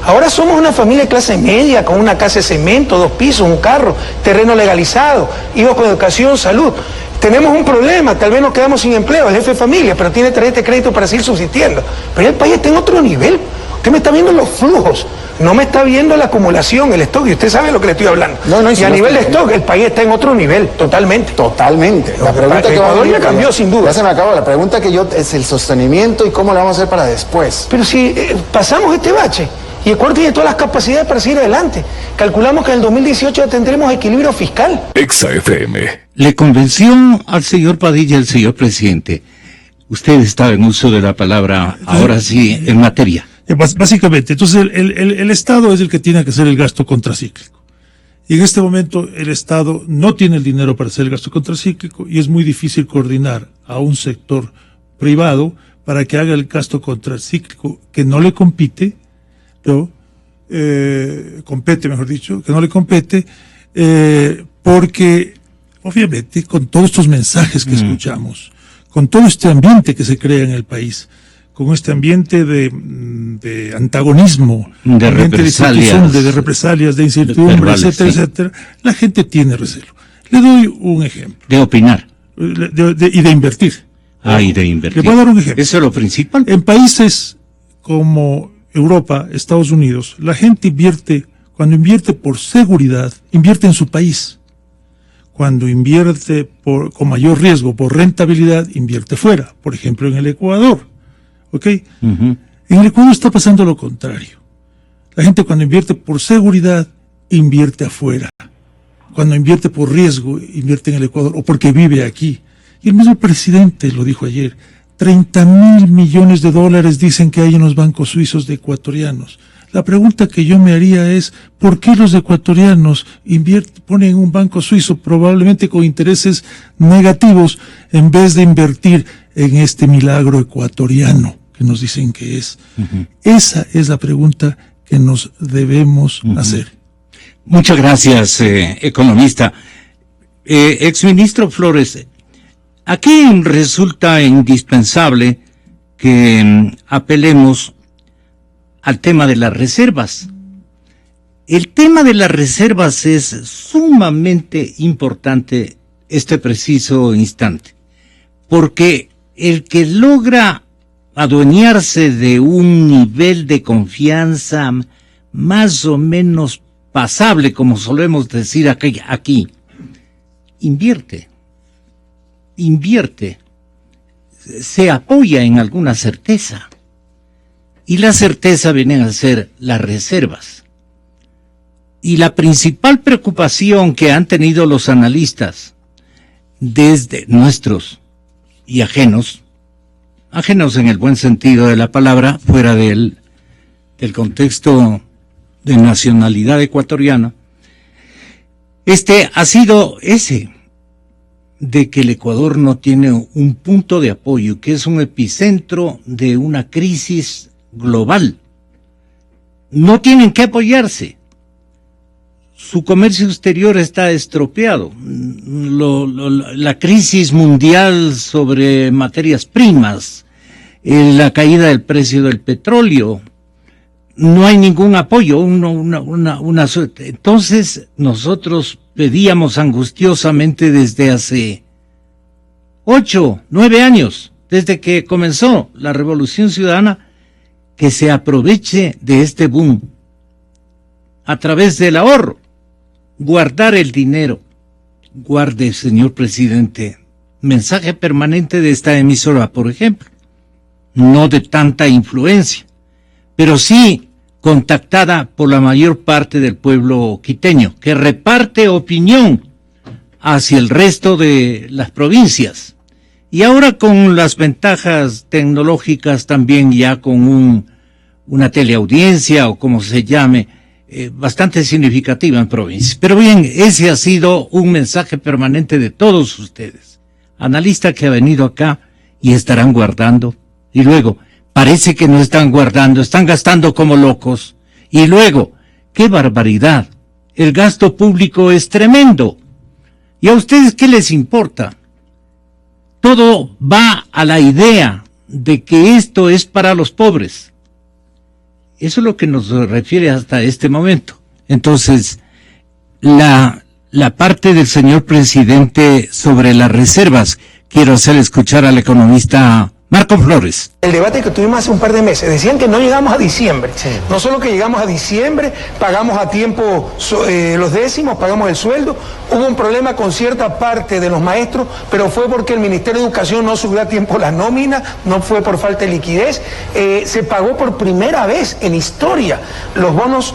Ahora somos una familia de clase media, con una casa de cemento, 2 pisos, un carro, terreno legalizado, hijos con educación, salud. Tenemos un problema, tal vez nos quedamos sin empleo, el jefe de familia, pero tiene tarjeta de crédito para seguir subsistiendo. Pero el país está en otro nivel. Usted me está viendo los flujos, no me está viendo la acumulación, el stock, y usted sabe lo que le estoy hablando. Y a nivel de stock, el país está en otro nivel, totalmente. Totalmente. La pregunta que Ecuador ya cambió, sin duda. Ya se me acabó, la pregunta es el sostenimiento y cómo lo vamos a hacer para después. Pero si pasamos este bache, y Ecuador tiene todas las capacidades para seguir adelante. Calculamos que en el 2018 ya tendremos equilibrio fiscal. Exa FM. ¿Le convenció al señor Padilla, el señor presidente? Usted estaba en uso de la palabra, ahora sí, en materia. Básicamente, entonces el Estado es el que tiene que hacer el gasto contracíclico. Y en este momento el Estado no tiene el dinero para hacer el gasto contracíclico y es muy difícil coordinar a un sector privado para que haga el gasto contracíclico que no le compite, compete, mejor dicho, que no le compete, porque obviamente con todos estos mensajes que escuchamos, con todo este ambiente que se crea en el país, con este ambiente de antagonismo, de represalias, de represalias, de incertidumbre, etcétera, etcétera, la gente tiene recelo. Le doy un ejemplo. De opinar. Y de invertir. Y de invertir. Le voy a dar un ejemplo. Eso es lo principal. En países como Europa, Estados Unidos, la gente cuando invierte por seguridad, invierte en su país. Cuando invierte con mayor riesgo, por rentabilidad, invierte fuera. Por ejemplo, en el Ecuador. ¿Ok? En el Ecuador está pasando lo contrario. La gente cuando invierte por seguridad, invierte afuera. Cuando invierte por riesgo, invierte en el Ecuador, o porque vive aquí. Y el mismo presidente lo dijo ayer. 30.000 millones de dólares dicen que hay en los bancos suizos de ecuatorianos. La pregunta que yo me haría es, ¿por qué los ecuatorianos ponen en un banco suizo probablemente con intereses negativos en vez de invertir en este milagro ecuatoriano que nos dicen que es? Esa es la pregunta que nos debemos hacer. Muchas gracias, economista. Exministro Flores, aquí resulta indispensable que apelemos al tema de las reservas. El tema de las reservas es sumamente importante este preciso instante, porque el que logra adueñarse de un nivel de confianza más o menos pasable, como solemos decir aquí, invierte, se apoya en alguna certeza. Y la certeza vienen a ser las reservas. Y la principal preocupación que han tenido los analistas, desde nuestros y ajenos en el buen sentido de la palabra, fuera del contexto de nacionalidad ecuatoriana, ha sido ese, de que el Ecuador no tiene un punto de apoyo, que es un epicentro de una crisis global. No tienen que apoyarse. Su comercio exterior está estropeado. La crisis mundial sobre materias primas, la caída del precio del petróleo, no hay ningún apoyo, una suerte. Entonces nosotros pedíamos angustiosamente desde hace 8, 9 años, desde que comenzó la Revolución Ciudadana, que se aproveche de este boom a través del ahorro, guardar el dinero. Guarde, señor presidente, mensaje permanente de esta emisora, por ejemplo, no de tanta influencia, pero sí contactada por la mayor parte del pueblo quiteño, que reparte opinión hacia el resto de las provincias. Y ahora con las ventajas tecnológicas también, ya con una teleaudiencia o como se llame, bastante significativa en provincias. Pero bien, ese ha sido un mensaje permanente de todos ustedes. Analista que ha venido acá y estarán guardando. Y luego, parece que no están guardando, están gastando como locos. Y luego, ¡qué barbaridad! El gasto público es tremendo. ¿Y a ustedes qué les importa? Todo va a la idea de que esto es para los pobres. Eso es lo que nos refiere hasta este momento. Entonces, la parte del señor presidente sobre las reservas, quiero hacer escuchar al economista Marco Flores. El debate que tuvimos hace un par de meses, decían que no llegamos a diciembre. Sí. No solo que llegamos a diciembre, pagamos a tiempo los décimos, pagamos el sueldo. Hubo un problema con cierta parte de los maestros, pero fue porque el Ministerio de Educación no subió a tiempo la nómina, no fue por falta de liquidez. Se pagó por primera vez en historia los bonos,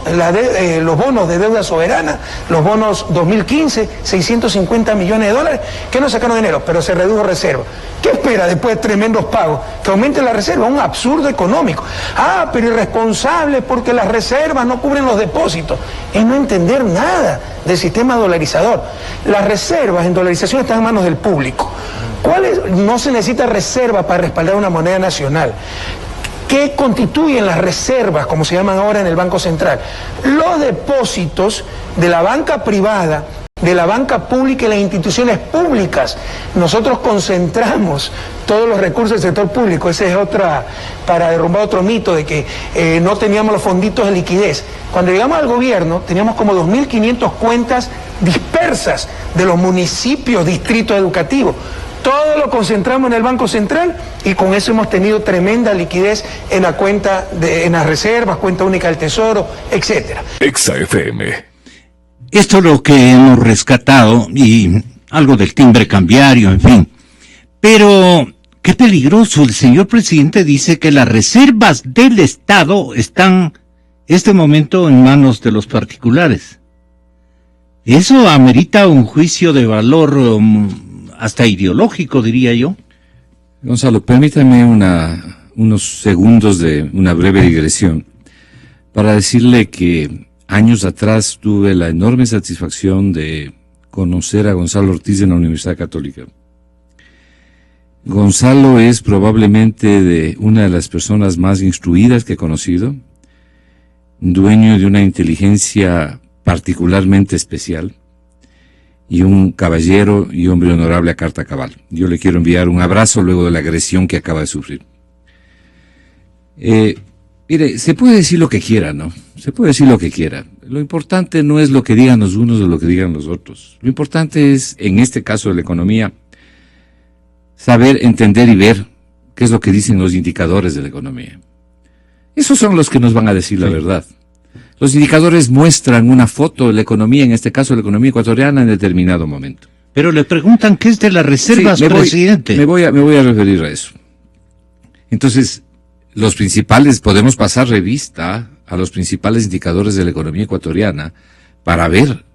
los bonos de deuda soberana, los bonos 2015, 650 millones de dólares, que no sacaron dinero, pero se redujo reserva. ¿Qué espera después de tremendos pagos? Que aumente la reserva, un absurdo económico. Ah, pero irresponsable porque las reservas no cubren los depósitos. Es no entender nada del sistema dolarizador. Las reservas en dolarización están en manos del público. No se necesita reserva para respaldar una moneda nacional. ¿Qué constituyen las reservas, como se llaman ahora en el Banco Central? Los depósitos de la banca privada, de la banca pública y las instituciones públicas. Nosotros concentramos todos los recursos del sector público. Esa es otra, para derrumbar otro mito de que no teníamos los fonditos de liquidez. Cuando llegamos al gobierno teníamos como 2.500 cuentas dispersas de los municipios, distritos educativos. Todo lo concentramos en el Banco Central y con eso hemos tenido tremenda liquidez en la cuenta, en las reservas, cuenta única del Tesoro, etcétera. Exa FM. Esto es lo que hemos rescatado y algo del timbre cambiario, en fin. Pero qué peligroso, el señor presidente dice que las reservas del Estado están este momento en manos de los particulares. Eso amerita un juicio de valor hasta ideológico, diría yo. Gonzalo, permítame unos segundos de una breve digresión para decirle que años atrás tuve la enorme satisfacción de conocer a Gonzalo Ortiz en la Universidad Católica. Gonzalo es probablemente de una de las personas más instruidas que he conocido, dueño de una inteligencia particularmente especial y un caballero y hombre honorable a carta cabal. Yo le quiero enviar un abrazo luego de la agresión que acaba de sufrir. Mire, se puede decir lo que quiera, ¿no? Se puede decir lo que quiera. Lo importante no es lo que digan los unos o lo que digan los otros. Lo importante es, en este caso de la economía, saber, entender y ver qué es lo que dicen los indicadores de la economía. Esos son los que nos van a decir la verdad. Los indicadores muestran una foto de la economía, en este caso de la economía ecuatoriana, en determinado momento. Pero le preguntan qué es de las reservas, presidente. Me voy a referir a eso. Entonces, los principales, podemos pasar revista a los principales indicadores de la economía ecuatoriana para ver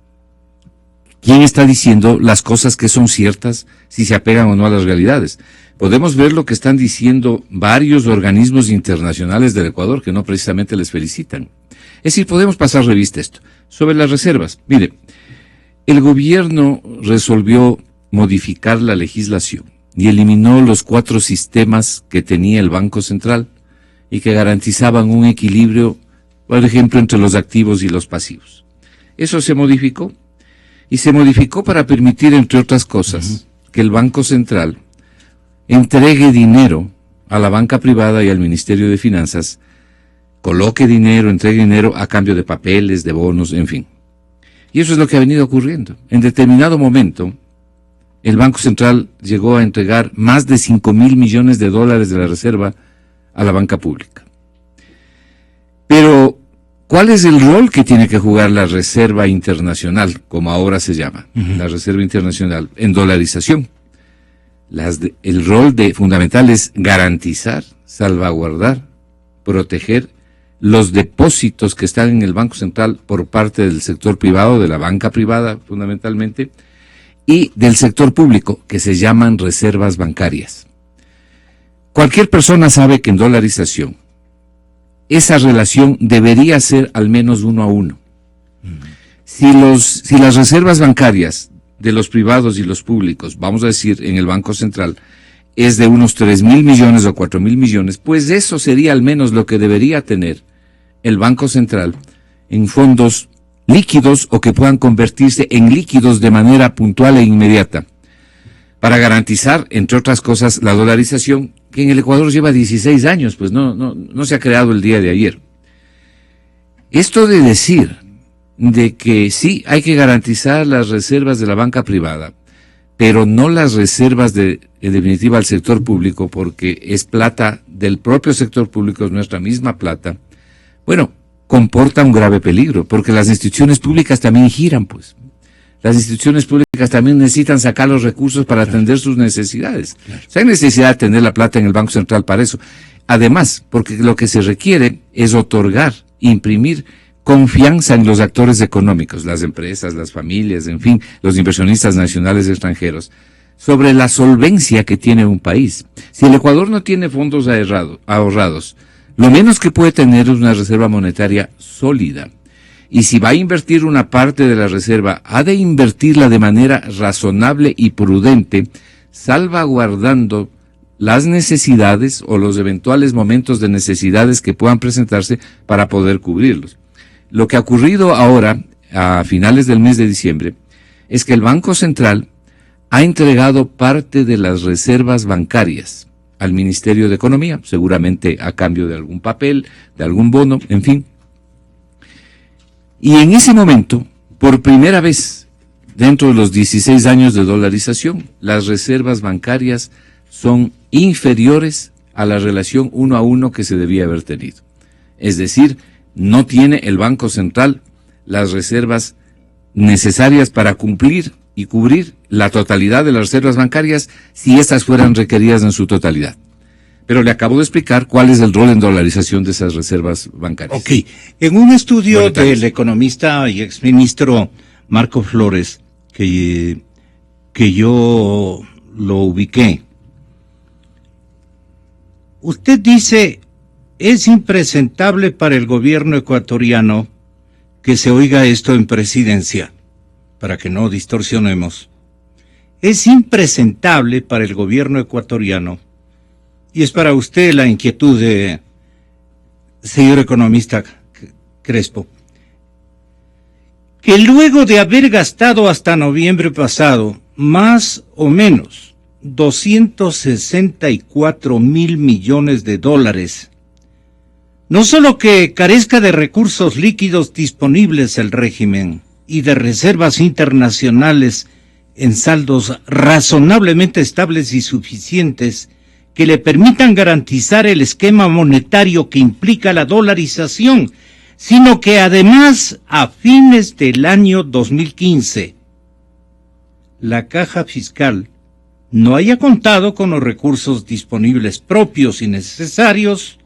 quién está diciendo las cosas que son ciertas, si se apegan o no a las realidades. Podemos ver lo que están diciendo varios organismos internacionales del Ecuador que no precisamente les felicitan. Es decir, podemos pasar revista a esto. Sobre las reservas, mire, el gobierno resolvió modificar la legislación y eliminó los 4 sistemas que tenía el Banco Central y que garantizaban un equilibrio, por ejemplo, entre los activos y los pasivos. Eso se modificó, y se modificó para permitir, entre otras cosas, que el Banco Central entregue dinero a la banca privada y al Ministerio de Finanzas, coloque dinero, entregue dinero a cambio de papeles, de bonos, en fin. Y eso es lo que ha venido ocurriendo. En determinado momento, el Banco Central llegó a entregar más de 5.000 millones de dólares de la reserva a la banca pública. Pero, ¿cuál es el rol que tiene que jugar la Reserva Internacional, como ahora se llama, la Reserva Internacional, en dolarización? El rol fundamental es garantizar, salvaguardar, proteger los depósitos que están en el Banco Central por parte del sector privado, de la banca privada fundamentalmente, y del sector público, que se llaman reservas bancarias. Cualquier persona sabe que en dolarización esa relación debería ser al menos 1 a 1. Si las reservas bancarias de los privados y los públicos, vamos a decir en el Banco Central, es de unos 3.000 millones o 4.000 millones, pues eso sería al menos lo que debería tener el Banco Central en fondos líquidos o que puedan convertirse en líquidos de manera puntual e inmediata, para garantizar, entre otras cosas, la dolarización, que en el Ecuador lleva 16 años, pues no se ha creado el día de ayer. Esto de decir de que sí hay que garantizar las reservas de la banca privada, pero no las reservas en definitiva al sector público, porque es plata del propio sector público, es nuestra misma plata, bueno, comporta un grave peligro, porque las instituciones públicas también giran, pues. Las instituciones públicas también necesitan sacar los recursos para atender sus necesidades. O sea, hay necesidad de tener la plata en el Banco Central para eso. Además, porque lo que se requiere es otorgar, imprimir confianza en los actores económicos, las empresas, las familias, en fin, los inversionistas nacionales y extranjeros, sobre la solvencia que tiene un país. Si el Ecuador no tiene fondos ahorrados, lo menos que puede tener es una reserva monetaria sólida. Y si va a invertir una parte de la reserva, ha de invertirla de manera razonable y prudente, salvaguardando las necesidades o los eventuales momentos de necesidades que puedan presentarse para poder cubrirlos. Lo que ha ocurrido ahora, a finales del mes de diciembre, es que el Banco Central ha entregado parte de las reservas bancarias al Ministerio de Economía, seguramente a cambio de algún papel, de algún bono, en fin. Y en ese momento, por primera vez, dentro de los 16 años de dolarización, las reservas bancarias son inferiores a la relación 1 a 1 que se debía haber tenido. Es decir, no tiene el Banco Central las reservas necesarias para cumplir y cubrir la totalidad de las reservas bancarias si estas fueran requeridas en su totalidad. Pero le acabo de explicar cuál es el rol en dolarización de esas reservas bancarias. Ok. En un estudio del economista y exministro Marco Flores, que yo lo ubiqué, usted dice, es impresentable para el gobierno ecuatoriano que se oiga esto en presidencia, para que no distorsionemos. Es impresentable para el gobierno ecuatoriano, y es para usted la inquietud de señor economista Crespo, que luego de haber gastado hasta noviembre pasado más o menos 264.000 millones de dólares, no solo que carezca de recursos líquidos disponibles el régimen y de reservas internacionales en saldos razonablemente estables y suficientes que le permitan garantizar el esquema monetario que implica la dolarización, sino que además, a fines del año 2015, la caja fiscal no haya contado con los recursos disponibles propios y necesarios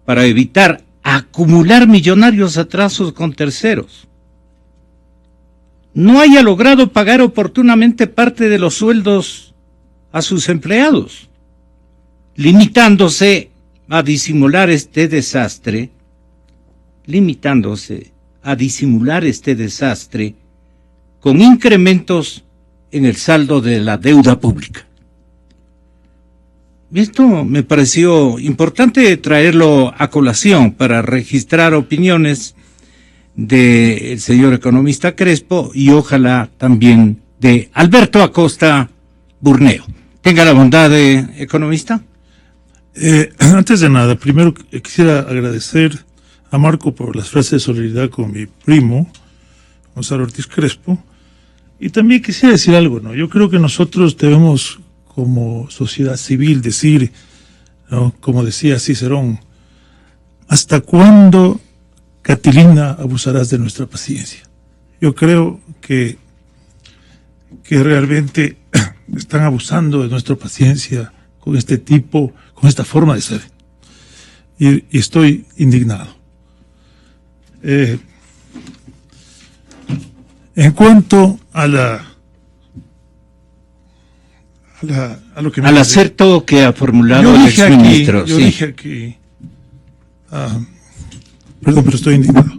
para evitar acumular millonarios atrasos con terceros, no haya logrado pagar oportunamente parte de los sueldos a sus empleados, limitándose a disimular este desastre con incrementos en el saldo de la deuda pública. Esto me pareció importante traerlo a colación para registrar opiniones del señor economista Crespo y ojalá también de Alberto Acosta Burneo. Tenga la bondad economista. Antes de nada, primero quisiera agradecer a Marco por las frases de solidaridad con mi primo, Gonzalo Ortiz Crespo. Y también quisiera decir algo, ¿no? Yo creo que nosotros debemos, como sociedad civil, decir, ¿no? Como decía Cicerón, ¿hasta cuándo, Catilina, abusarás de nuestra paciencia? Yo creo que realmente están abusando de nuestra paciencia con este tipo, con esta forma de ser. Y estoy indignado. En cuanto a lo que al acerto que ha formulado el exministro. Yo dije aquí, perdón, pero estoy indignado.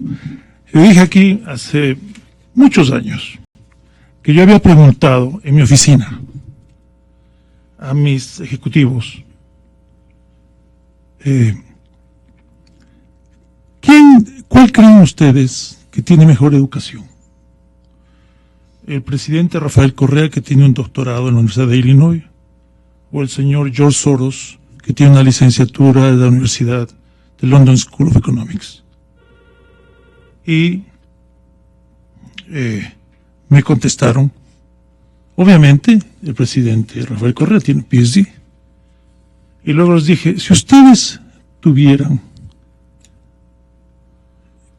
Yo dije aquí hace muchos años que yo había preguntado en mi oficina a mis ejecutivos, ¿cuál creen ustedes que tiene mejor educación? ¿El presidente Rafael Correa, que tiene un doctorado en la Universidad de Illinois, o el señor George Soros, que tiene una licenciatura de la Universidad de London School of Economics? Y me contestaron, obviamente, el presidente Rafael Correa tiene PhD. Y luego les dije, si ustedes tuvieran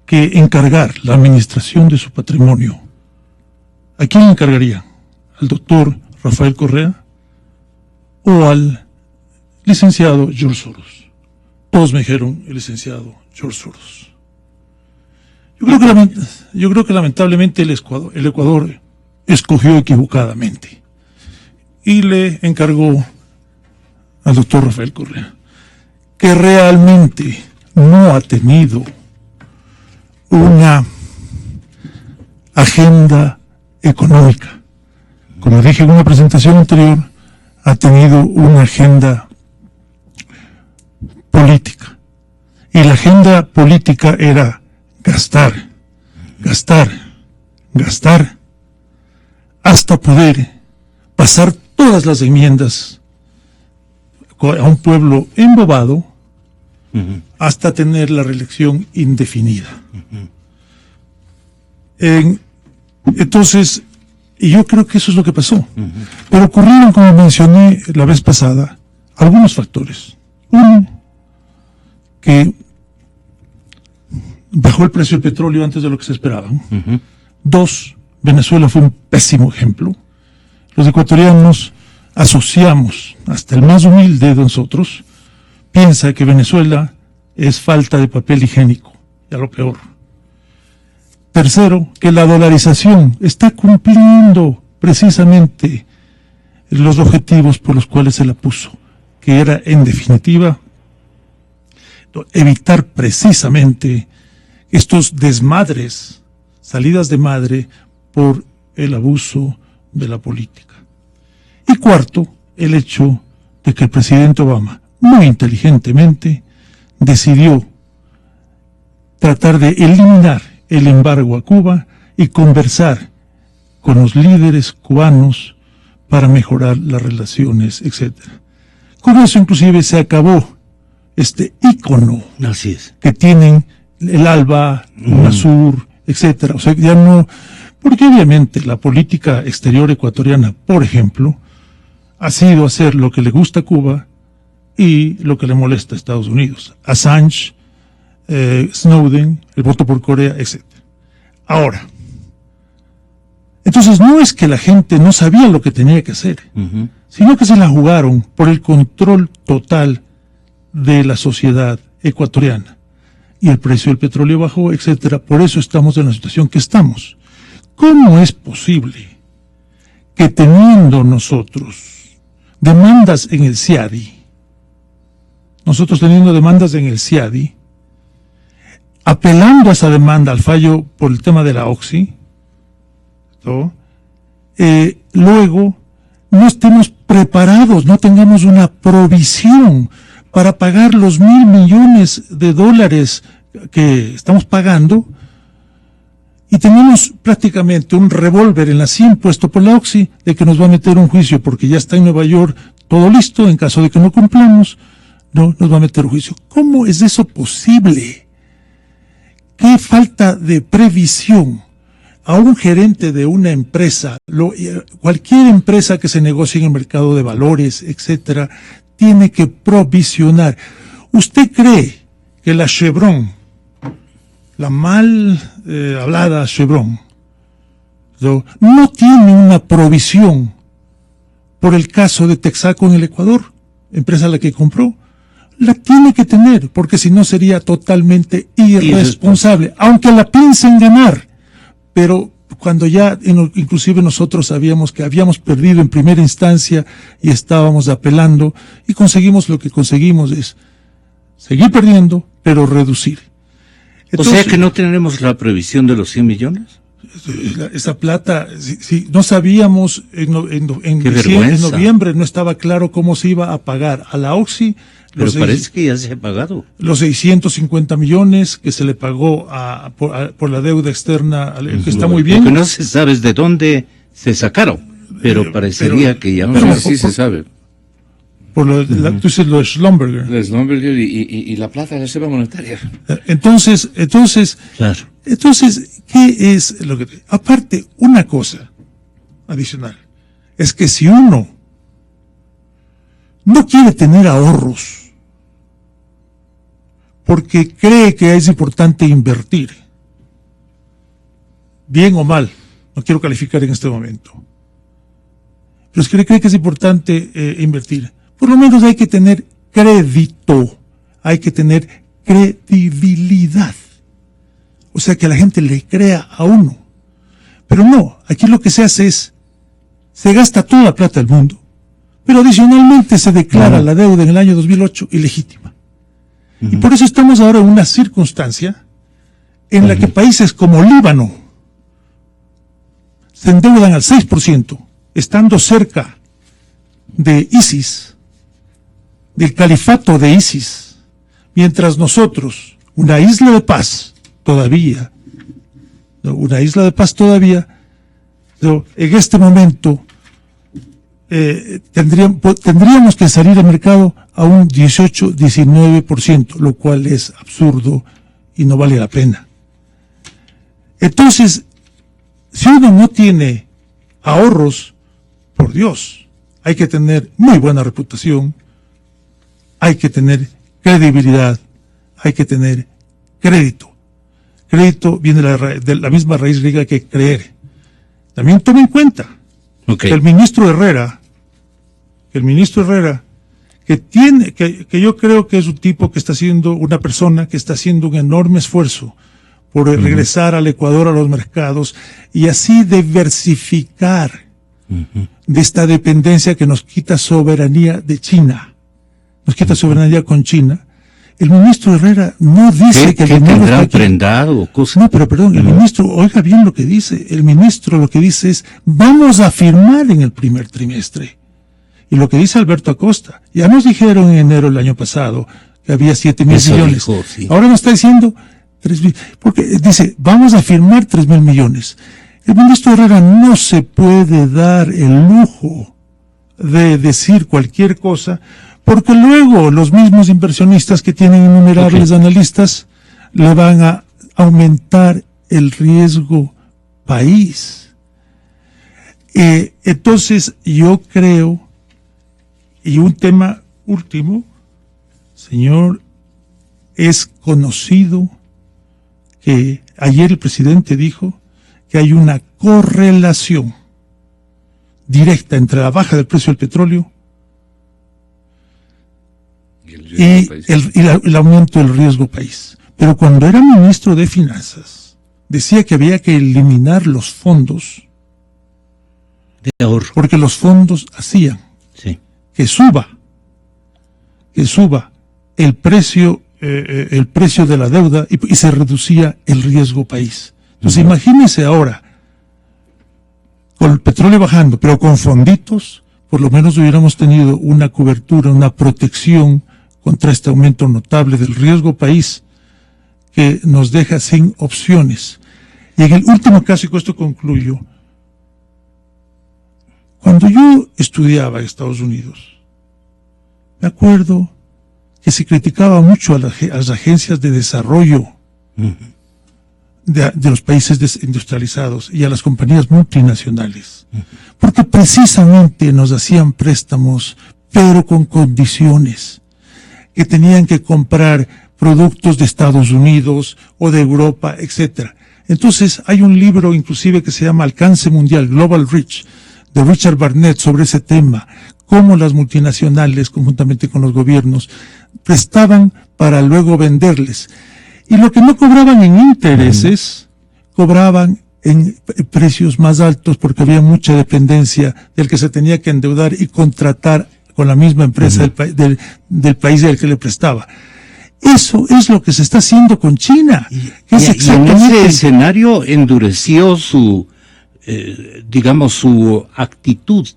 que encargar la administración de su patrimonio, ¿a quién encargarían? ¿Al doctor Rafael Correa o al licenciado George Soros? Todos me dijeron el licenciado George Soros. Yo creo que lamentablemente el Ecuador escogió equivocadamente y le encargó al doctor Rafael Correa, que realmente no ha tenido una agenda económica. Como dije en una presentación anterior, ha tenido una agenda política. Y la agenda política era gastar, gastar, gastar, hasta poder pasar todas las enmiendas a un pueblo embobado, hasta tener la reelección indefinida. Entonces, y yo creo que eso es lo que pasó. Pero ocurrieron, como mencioné la vez pasada, algunos factores. Uno, que bajó el precio del petróleo antes de lo que se esperaba. Dos, Venezuela fue un pésimo ejemplo. Los ecuatorianos asociamos, hasta el más humilde de nosotros, piensa que Venezuela es falta de papel higiénico, y a lo peor. Tercero, que la dolarización está cumpliendo precisamente los objetivos por los cuales se la puso, que era, en definitiva, evitar precisamente estos desmadres, salidas de madre por el abuso de la política. Y cuarto, el hecho de que el presidente Obama, muy inteligentemente, decidió tratar de eliminar el embargo a Cuba y conversar con los líderes cubanos para mejorar las relaciones, etc. Con eso inclusive se acabó este ícono que tienen el ALBA, UNASUR, etc. O sea, ya no, porque obviamente la política exterior ecuatoriana, por ejemplo, ha sido hacer lo que le gusta a Cuba y lo que le molesta a Estados Unidos. Assange, Snowden, el voto por Corea, etc. Ahora, entonces no es que la gente no sabía lo que tenía que hacer, sino que se la jugaron por el control total de la sociedad ecuatoriana. Y el precio del petróleo bajó, etc. Por eso estamos en la situación que estamos. ¿Cómo es posible que teniendo nosotros demandas en el CIADI, apelando a esa demanda, al fallo por el tema de la Oxy, ¿no? Luego no estemos preparados, no tengamos una provisión para pagar los $1.000 millones que estamos pagando, y tenemos prácticamente un revólver en la 100 puesto por la Oxy de que nos va a meter un juicio porque ya está en Nueva York todo listo, en caso de que no cumplamos, no nos va a meter un juicio. ¿Cómo es eso posible? qué falta de previsión. A un gerente de una empresa, cualquier empresa que se negocie en el mercado de valores, etcétera, tiene que provisionar. ¿Usted cree que la Chevron, la mal hablada Chevron, no tiene una provisión por el caso de Texaco en el Ecuador, empresa a la que compró? La tiene que tener, porque si no sería totalmente irresponsable, aunque la piensen ganar. Pero cuando ya, inclusive nosotros sabíamos que habíamos perdido en primera instancia y estábamos apelando, y conseguimos lo que conseguimos es seguir perdiendo, pero reducir. Entonces, o sea que no tenemos la previsión de los 100 millones. Esa plata, si no sabíamos, en noviembre no estaba claro cómo se iba a pagar a la Oxy. Pero parece que ya se ha pagado. Los 650 millones que se le pagó por la deuda externa, que está muy bien. Porque no se sabe de dónde se sacaron, pero parecería que ya no. Sí se sabe. Por tú dices lo de Schlumberger. De Schlumberger y la plata de la Reserva Monetaria. Entonces, claro. Entonces, ¿qué es lo que...? Aparte, una cosa adicional, es que si uno no quiere tener ahorros, porque cree que es importante invertir, bien o mal, no quiero calificar en este momento, pero es que cree que es importante invertir, por lo menos hay que tener crédito, hay que tener credibilidad, o sea que la gente le crea a uno. Pero no, aquí lo que se hace es, se gasta toda la plata del mundo, pero adicionalmente se declara la deuda en el año 2008 ilegítima. Y por eso estamos ahora en una circunstancia en la que países como Líbano se endeudan al 6%, estando cerca de ISIS, del califato de ISIS, mientras nosotros, una isla de paz todavía, en este momento tendríamos que salir al mercado a un 18-19%, lo cual es absurdo y no vale la pena. Entonces, si uno no tiene ahorros, por Dios, hay que tener muy buena reputación, hay que tener credibilidad, hay que tener crédito. Crédito viene de la misma raíz griega que creer. También tome en cuenta que el ministro Herrera, que yo creo que es un tipo que está haciendo, una persona que está haciendo un enorme esfuerzo por regresar al Ecuador a los mercados y así diversificar de esta dependencia que nos quita soberanía de China, nos quita soberanía con China. El ministro Herrera no dice que el dinero está aquí. Prendado o cosas. No, pero perdón, el ministro, oiga bien lo que dice. El ministro lo que dice es, vamos a firmar en el primer trimestre. Y lo que dice Alberto Acosta, ya nos dijeron en enero del año pasado que había 7.000 millones. Dijo, sí. Ahora nos está diciendo 3.000, porque dice, vamos a firmar 3.000 millones. El ministro Herrera no se puede dar el lujo de decir cualquier cosa, porque luego los mismos inversionistas que tienen innumerables analistas le van a aumentar el riesgo país. Entonces yo creo, y un tema último, señor, es conocido que ayer el presidente dijo que hay una correlación directa entre la baja del precio del petróleo y el aumento del riesgo país. Pero cuando era ministro de Finanzas, decía que había que eliminar los fondos de ahorro, porque los fondos hacían que suba el precio de la deuda y se reducía el riesgo país. Entonces imagínense ahora, con el petróleo bajando, pero con fonditos, por lo menos hubiéramos tenido una cobertura, una protección contra este aumento notable del riesgo país que nos deja sin opciones. Y en el último caso, y con esto concluyo, cuando yo estudiaba en Estados Unidos, me acuerdo que se criticaba mucho a las agencias de desarrollo de los países desindustrializados y a las compañías multinacionales, porque precisamente nos hacían préstamos, pero con condiciones, que tenían que comprar productos de Estados Unidos o de Europa, etcétera. Entonces hay un libro inclusive que se llama Alcance Mundial, Global Reach, de Richard Barnett, sobre ese tema, cómo las multinacionales, conjuntamente con los gobiernos, prestaban para luego venderles. Y lo que no cobraban en intereses, cobraban en precios más altos porque había mucha dependencia del que se tenía que endeudar y contratar con la misma empresa del país al que le prestaba. Eso es lo que se está haciendo con China. Y en ese escenario endureció su, digamos, su actitud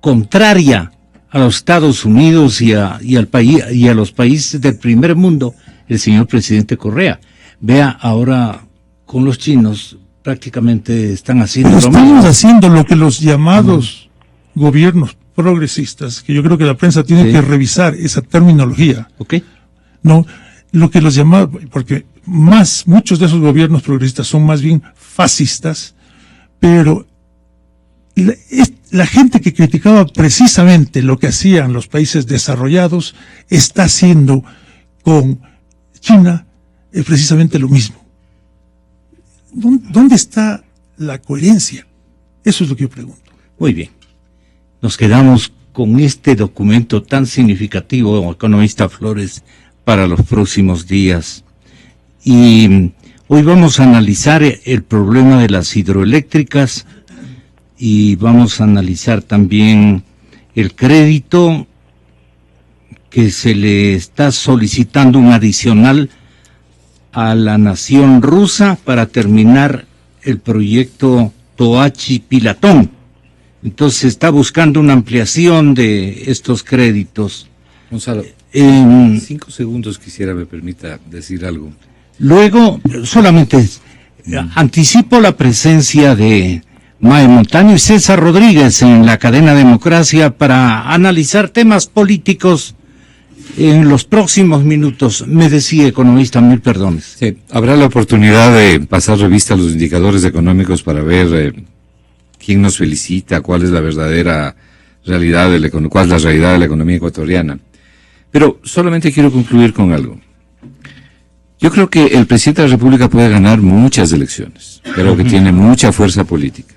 contraria a los Estados Unidos y al país y a los países del primer mundo, el señor presidente Correa. Vea, ahora con los chinos prácticamente están haciendo Pero lo mismo. estamos haciendo lo que los llamados gobiernos progresistas, que yo creo que la prensa tiene que revisar esa terminología. No, lo que los llamados, porque muchos de esos gobiernos progresistas son más bien fascistas, pero la gente que criticaba precisamente lo que hacían los países desarrollados está haciendo con China precisamente lo mismo. ¿Dónde está la coherencia? Eso es lo que yo pregunto. Muy bien. Nos quedamos con este documento tan significativo, economista Flores, para los próximos días. Y hoy vamos a analizar el problema de las hidroeléctricas y vamos a analizar también el crédito que se le está solicitando un adicional a la nación rusa para terminar el proyecto Toachi-Pilatón. Entonces se está buscando una ampliación de estos créditos. Gonzalo, 5 segundos quisiera me permita decir algo. Luego, solamente anticipo la presencia de Mae Montaño y César Rodríguez en la cadena Democracia para analizar temas políticos en los próximos minutos. Me decía, economista, mil perdones. Sí, habrá la oportunidad de pasar revista a los indicadores económicos para ver quién nos felicita, cuál es la verdadera realidad cuál es la realidad de la economía ecuatoriana. Pero solamente quiero concluir con algo. Yo creo que el presidente de la República puede ganar muchas elecciones, pero que tiene mucha fuerza política.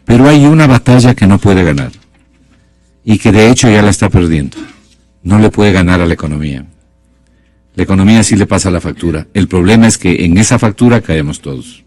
Pero hay una batalla que no puede ganar y que de hecho ya la está perdiendo. No le puede ganar a la economía. La economía sí le pasa la factura. El problema es que en esa factura caemos todos.